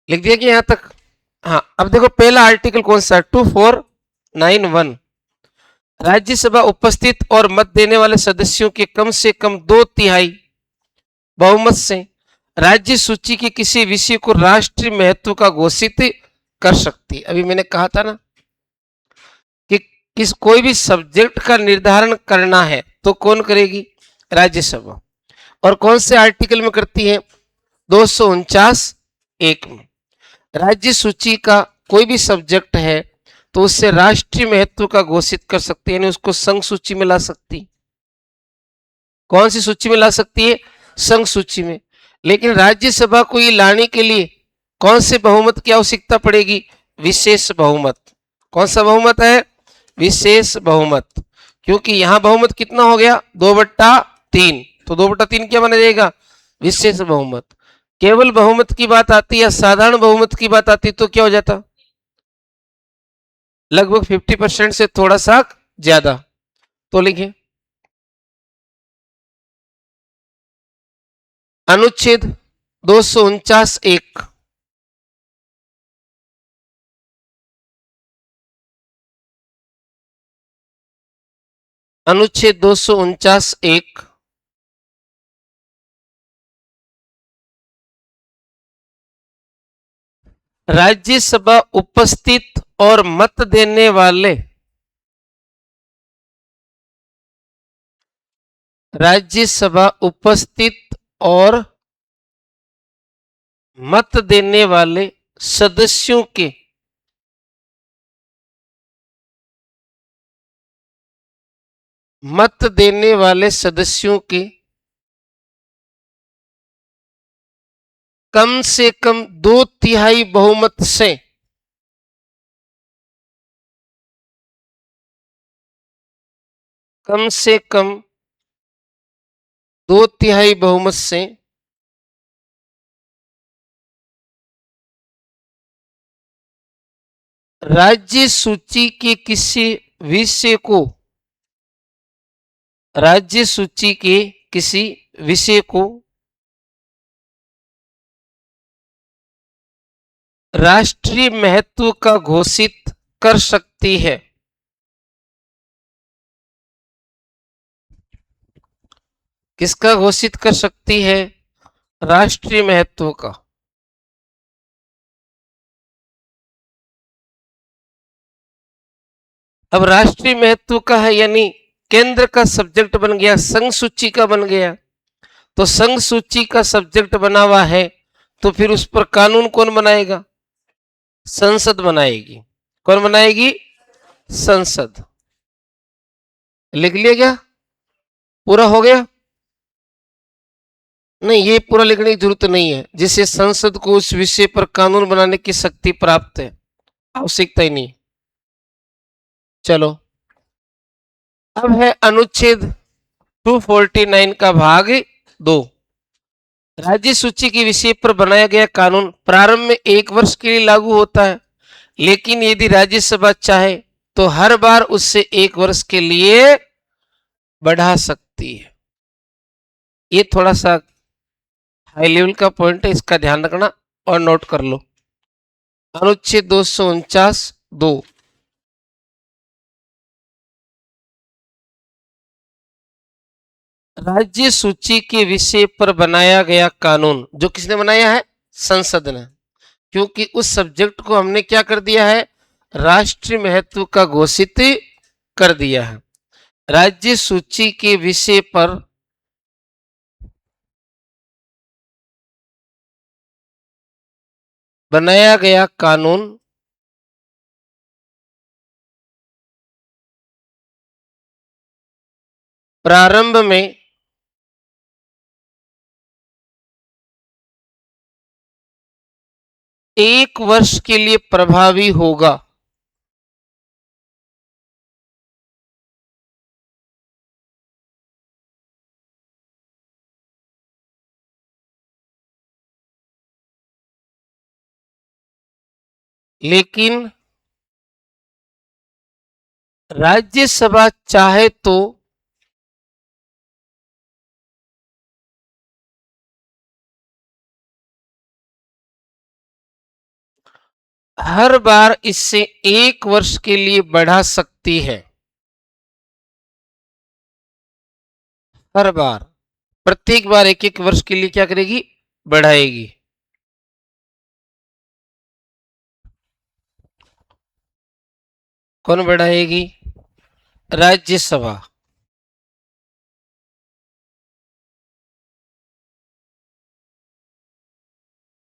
लिख दिया कि यहां तक। हाँ, अब देखो पहला आर्टिकल कौन सा? 2491। राज्यसभा उपस्थित और मत देने वाले सदस्यों के कम से कम 2/3 बहुमत से राज्य सूची के किसी विषय को राष्ट्रीय महत्व का घोषित कर सकती। अभी मैंने कहा था ना कि किस कोई भी सब्जेक्ट का निर्धारण करना है तो कौन करेगी? राज्यसभा। और कौन से आर्टिकल में करती है? 249(1) में। राज्य सूची का कोई भी सब्जेक्ट है तो उससे राष्ट्रीय महत्व का घोषित कर सकती है, यानी उसको संघ सूची में ला सकती। कौन सी सूची में ला सकती है? संघ सूची में। लेकिन राज्यसभा को ये लाने के लिए कौन से बहुमत की आवश्यकता पड़ेगी? विशेष बहुमत। कौन सा बहुमत है? विशेष बहुमत। क्योंकि यहां बहुमत कितना हो गया? 2/3। तो 2/3 क्या बना जाएगा? विशेष बहुमत। केवल बहुमत की बात आती या साधारण बहुमत की बात आती तो क्या हो जाता? लगभग 50% से थोड़ा सा ज्यादा। तो लिखिए अनुच्छेद 249(1) अनुच्छेद 249(1) राज्यसभा उपस्थित और मत देने वाले राज्यसभा उपस्थित और मत देने वाले सदस्यों के मत देने वाले सदस्यों के कम से कम 2/3 बहुमत से कम से कम 2/3 बहुमत से राज्य सूची के किसी विषय को राज्य सूची के किसी विषय को राष्ट्रीय महत्व का घोषित कर सकती है। किसका घोषित कर सकती है? राष्ट्रीय महत्व का। अब राष्ट्रीय महत्व का है यानी केंद्र का सब्जेक्ट बन गया, संघ सूची का बन गया। तो संघ सूची का सब्जेक्ट बना हुआ है तो फिर उस पर कानून कौन बनाएगा? संसद बनाएगी। कौन बनाएगी? संसद। लिख लिया क्या? पूरा हो गया? नहीं, ये पूरा लिखने की जरूरत नहीं है। जिसे संसद को उस विषय पर कानून बनाने की शक्ति प्राप्त है, आवश्यकता ही नहीं। चलो अब है अनुच्छेद 249 का भाग 2। राज्य सूची के विषय पर बनाया गया कानून प्रारंभ में 1 वर्ष के लिए लागू होता है, लेकिन यदि राज्यसभा चाहे तो हर बार उससे 1 वर्ष के लिए बढ़ा सकती है। ये थोड़ा सा हाई लेवल का पॉइंट है, इसका ध्यान रखना और नोट कर लो। अनुच्छेद 249(2) राज्य सूची के विषय पर बनाया गया कानून, जो किसने बनाया है? संसद ने। क्योंकि उस सब्जेक्ट को हमने क्या कर दिया है? राष्ट्रीय महत्व का घोषित कर दिया है। राज्य सूची के विषय पर बनाया गया कानून प्रारंभ में 1 वर्ष के लिए प्रभावी होगा, लेकिन राज्यसभा चाहे तो हर बार इससे 1 वर्ष के लिए बढ़ा सकती है। हर बार, प्रत्येक बार 1-1 वर्ष के लिए क्या करेगी? बढ़ाएगी। कौन बढ़ाएगी? राज्यसभा।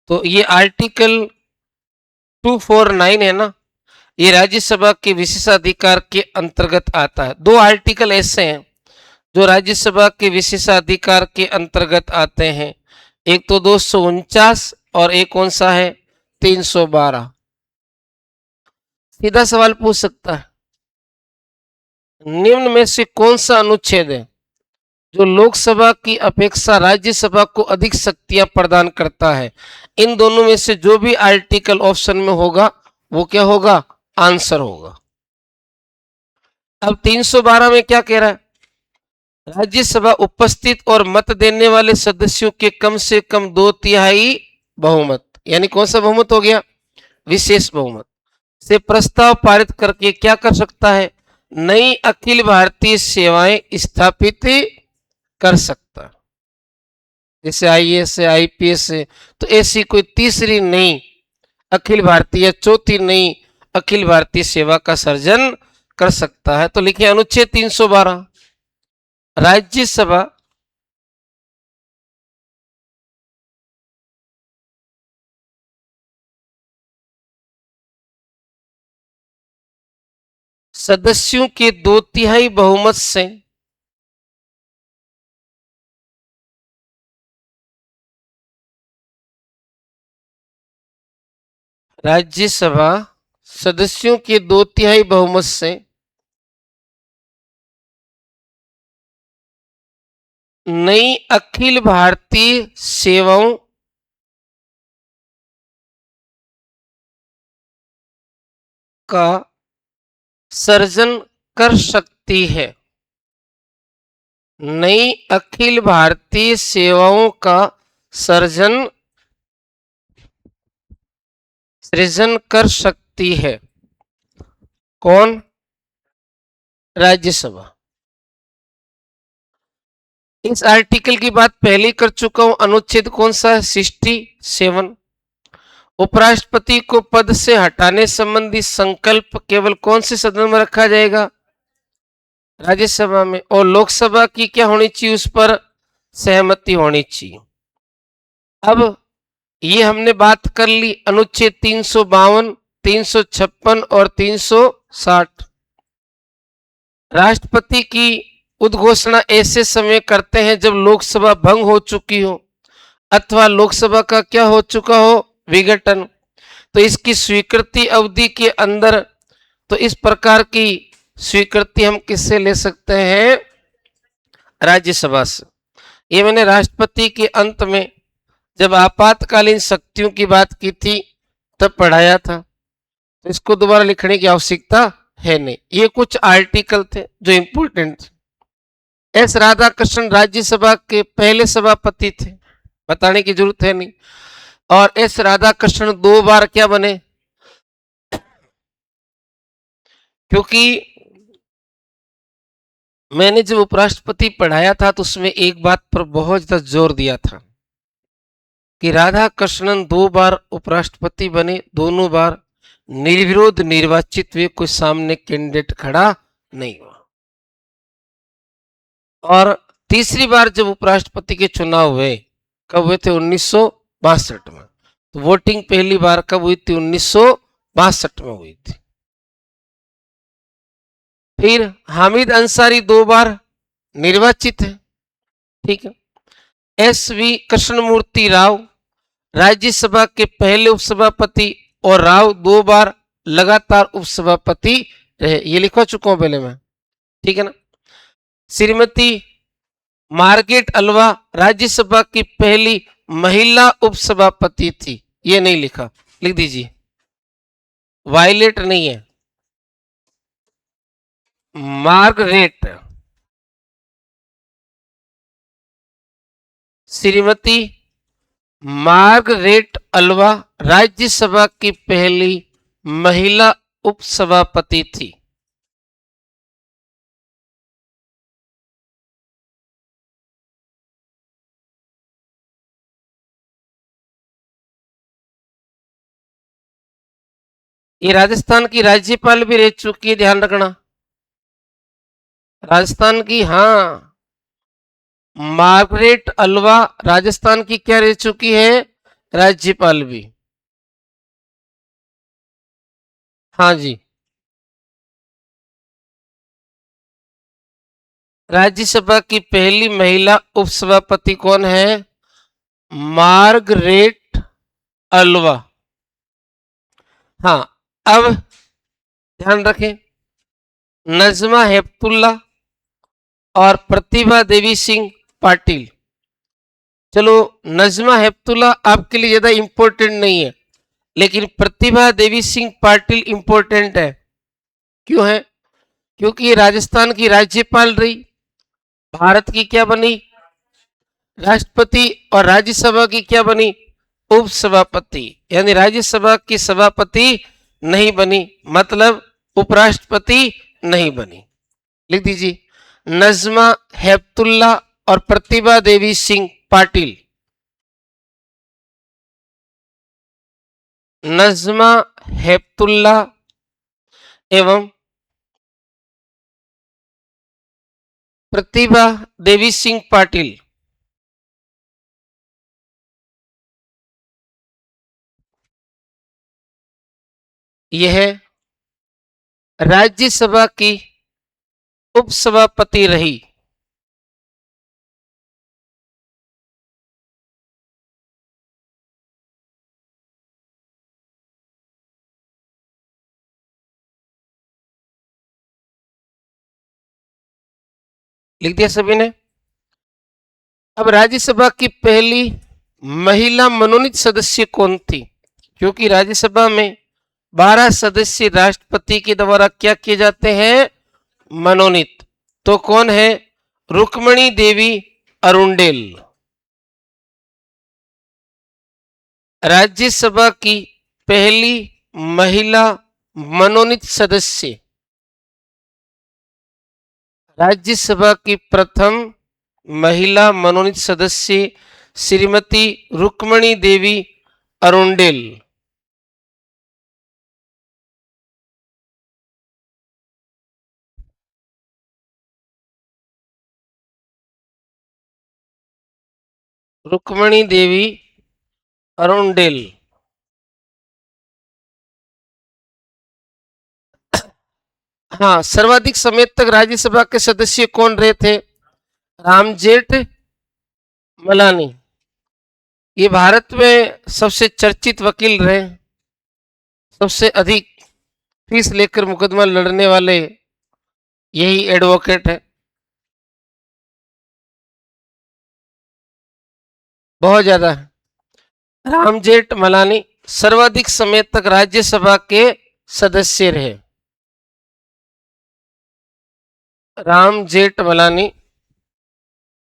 तो ये आर्टिकल 249 है ना, ये राज्यसभा के विशेषाधिकार के अंतर्गत आता है। 2 आर्टिकल ऐसे हैं जो राज्यसभा के विशेषाधिकार के अंतर्गत आते हैं। एक तो 249 और एक कौन सा है? 312। सीधा सवाल पूछ सकता है, निम्न में से कौन सा अनुच्छेद है जो लोकसभा की अपेक्षा राज्यसभा को अधिक शक्तियां प्रदान करता है। इन दोनों में से जो भी आर्टिकल ऑप्शन में होगा वो क्या होगा, आंसर होगा। अब 312 में क्या कह रहा है, राज्यसभा उपस्थित और मत देने वाले सदस्यों के कम से कम 2/3 बहुमत, यानी कौन सा बहुमत हो गया, विशेष बहुमत से प्रस्ताव पारित करके क्या कर सकता है, नई अखिल भारतीय सेवाएं स्थापित कर सकता है। जैसे आईएएस है, आईपीएस है, तो ऐसी कोई तीसरी नई अखिल भारतीय, चौथी नई अखिल भारतीय सेवा का सर्जन कर सकता है। तो लिखिए अनुच्छेद 312, राज्यसभा सदस्यों के 2/3 बहुमत से राज्यसभा सदस्यों के 2/3 बहुमत से नई अखिल भारतीय सेवाओं का सर्जन कर सकती है। नई अखिल भारतीय सेवाओं का सर्जन सृजन कर सकती है। कौन, राज्यसभा। इस आर्टिकल की बात पहले कर चुका हूं, अनुच्छेद कौन सा है, 67। उपराष्ट्रपति को पद से हटाने संबंधी संकल्प केवल कौन से सदन में रखा जाएगा, राज्यसभा में, और लोकसभा की क्या होनी चाहिए, उस पर सहमति होनी चाहिए। अब ये हमने बात कर ली अनुच्छेद 352, 356 और 360। राष्ट्रपति की उद्घोषणा ऐसे समय करते हैं जब लोकसभा भंग हो चुकी हो अथवा लोकसभा का क्या हो चुका हो, विघटन। तो इसकी स्वीकृति अवधि के अंदर, तो इस प्रकार की स्वीकृति हम किससे ले सकते हैं, राज्यसभा से। ये मैंने राष्ट्रपति के अंत में जब आपातकालीन शक्तियों की बात की थी तब पढ़ाया था, तो इसको दोबारा लिखने की आवश्यकता है नहीं। ये कुछ आर्टिकल थे जो इंपोर्टेंट थे। एस राधाकृष्णन राज्यसभा के पहले सभापति थे, बताने की जरूरत है नहीं। और एस राधाकृष्णन 2 बार क्या बने, क्योंकि मैंने जब उपराष्ट्रपति पढ़ाया था तो उसमें एक बात पर बहुत ज्यादा जोर दिया था कि राधाकृष्णन 2 बार उपराष्ट्रपति बने, दोनों बार निर्विरोध निर्वाचित हुए, कोई सामने कैंडिडेट खड़ा नहीं हुआ। और तीसरी बार जब उपराष्ट्रपति के चुनाव हुए, कब हुए थे, 1962 में। तो वोटिंग पहली बार कब हुई थी, 1962 में हुई थी। फिर हामिद अंसारी 2 बार निर्वाचित है, ठीक है। एस वी कृष्णमूर्ति राव राज्यसभा के पहले उपसभापति, और राव 2 बार लगातार उपसभापति रहे, ये लिखवा चुका हूं पहले मैं, ठीक है ना। श्रीमती मार्गरेट अल्वा राज्यसभा की पहली महिला उपसभापति थी, ये नहीं लिखा, लिख दीजिए, वायलेट नहीं है, Margaret. Shrimati Margaret Alva Rajya Sabha की पहली महिला उपसभापति थी। ये राजस्थान की राज्यपाल भी रह चुकी है, ध्यान रखना, राजस्थान की, हाँ, मार्गरेट अल्वा राजस्थान की क्या रह चुकी है, राज्यपाल भी, हाँ जी। राज्यसभा की पहली महिला उपसभापति कौन है, मार्गरेट अल्वा। हाँ, अब ध्यान रखें, नजमा हेपतुल्ला और प्रतिभा देवी सिंह पाटिल। चलो, नजमा हेपतुल्ला आपके लिए ज्यादा इंपॉर्टेंट नहीं है, लेकिन प्रतिभा देवी सिंह पाटिल इंपॉर्टेंट है। क्यों है? क्योंकि ये राजस्थान की राज्यपाल रही, भारत की क्या बनी? राष्ट्रपति, और राज्यसभा की क्या बनी? उपसभापति। यानी राज्यसभा की सभापति नहीं बनी, मतलब उपराष्ट्रपति नहीं बनी। लिख दीजिए, नजमा हेपतुल्ला और प्रतिभा देवी सिंह पाटिल। नजमा हेपतुल्ला एवं प्रतिभा देवी सिंह पाटिल यह राज्यसभा की उपसभापति रही। लिख दिया सभी ने? अब राज्यसभा की पहली महिला मनोनीत सदस्य कौन थी? क्योंकि राज्यसभा में 12 सदस्य राष्ट्रपति के द्वारा क्या किए जाते हैं? मनोनीत। तो कौन है? रुक्मणी देवी अरुंडेल। राज्यसभा की पहली महिला मनोनीत सदस्य, राज्यसभा की प्रथम महिला मनोनीत सदस्य श्रीमती रुक्मणी देवी अरुंडेल। रुक्मणी देवी अरुंडेल। हाँ, सर्वाधिक समय तक राज्यसभा के सदस्य कौन रहे थे? रामजेठ मलानी। ये भारत में सबसे चर्चित वकील रहे, सबसे अधिक फीस लेकर मुकदमा लड़ने वाले यही एडवोकेट है, बहुत ज्यादा है। रामजेठ मलानी सर्वाधिक समय तक राज्यसभा के सदस्य रहे। राम जेठ मलानी।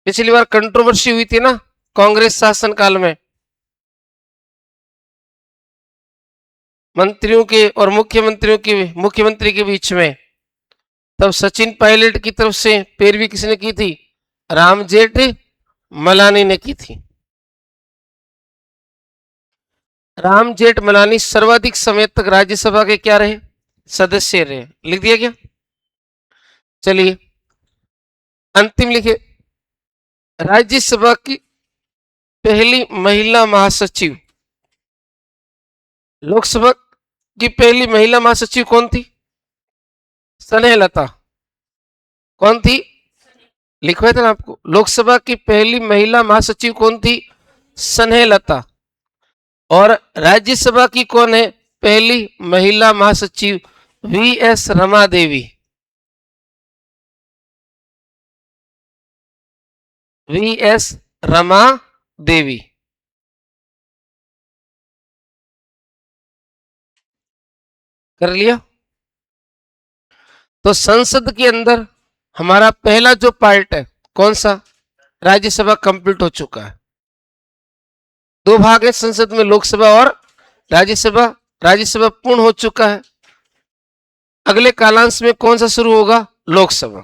पिछली बार कंट्रोवर्सी हुई थी ना कांग्रेस शासन काल में, मंत्रियों के और मुख्यमंत्री के बीच में, तब सचिन पायलट की तरफ से पैरवी किसने की थी? राम जेठ मलानी ने की थी। राम जेठ मलानी सर्वाधिक समय तक राज्यसभा के क्या रहे? सदस्य रहे। लिख दिया क्या? चलिए अंतिम लिखे, राज्यसभा की पहली महिला महासचिव। लोकसभा की पहली महिला महासचिव कौन थी? स्नेहलता। कौन थी? लिखवाया था ना आपको। लोकसभा की पहली महिला महासचिव कौन थी? स्नेहलता। और राज्यसभा की कौन है पहली महिला महासचिव? वी.एस. रमा देवी। वी.एस. रमा देवी। कर लिया? तो संसद के अंदर हमारा पहला जो पार्ट है कौन सा? राज्यसभा कंप्लीट हो चुका है। दो भाग है संसद में, लोकसभा और राज्यसभा। राज्यसभा पूर्ण हो चुका है। अगले कालांश में कौन सा शुरू होगा? लोकसभा।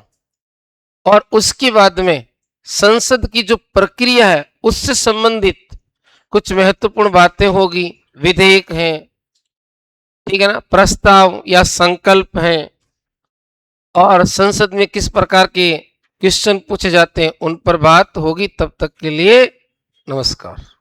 और उसके बाद में संसद की जो प्रक्रिया है उससे संबंधित कुछ महत्वपूर्ण बातें होगी, विधेयक हैं, ठीक है ना, प्रस्ताव या संकल्प हैं, और संसद में किस प्रकार के क्वेश्चन पूछे जाते हैं उन पर बात होगी। तब तक के लिए नमस्कार।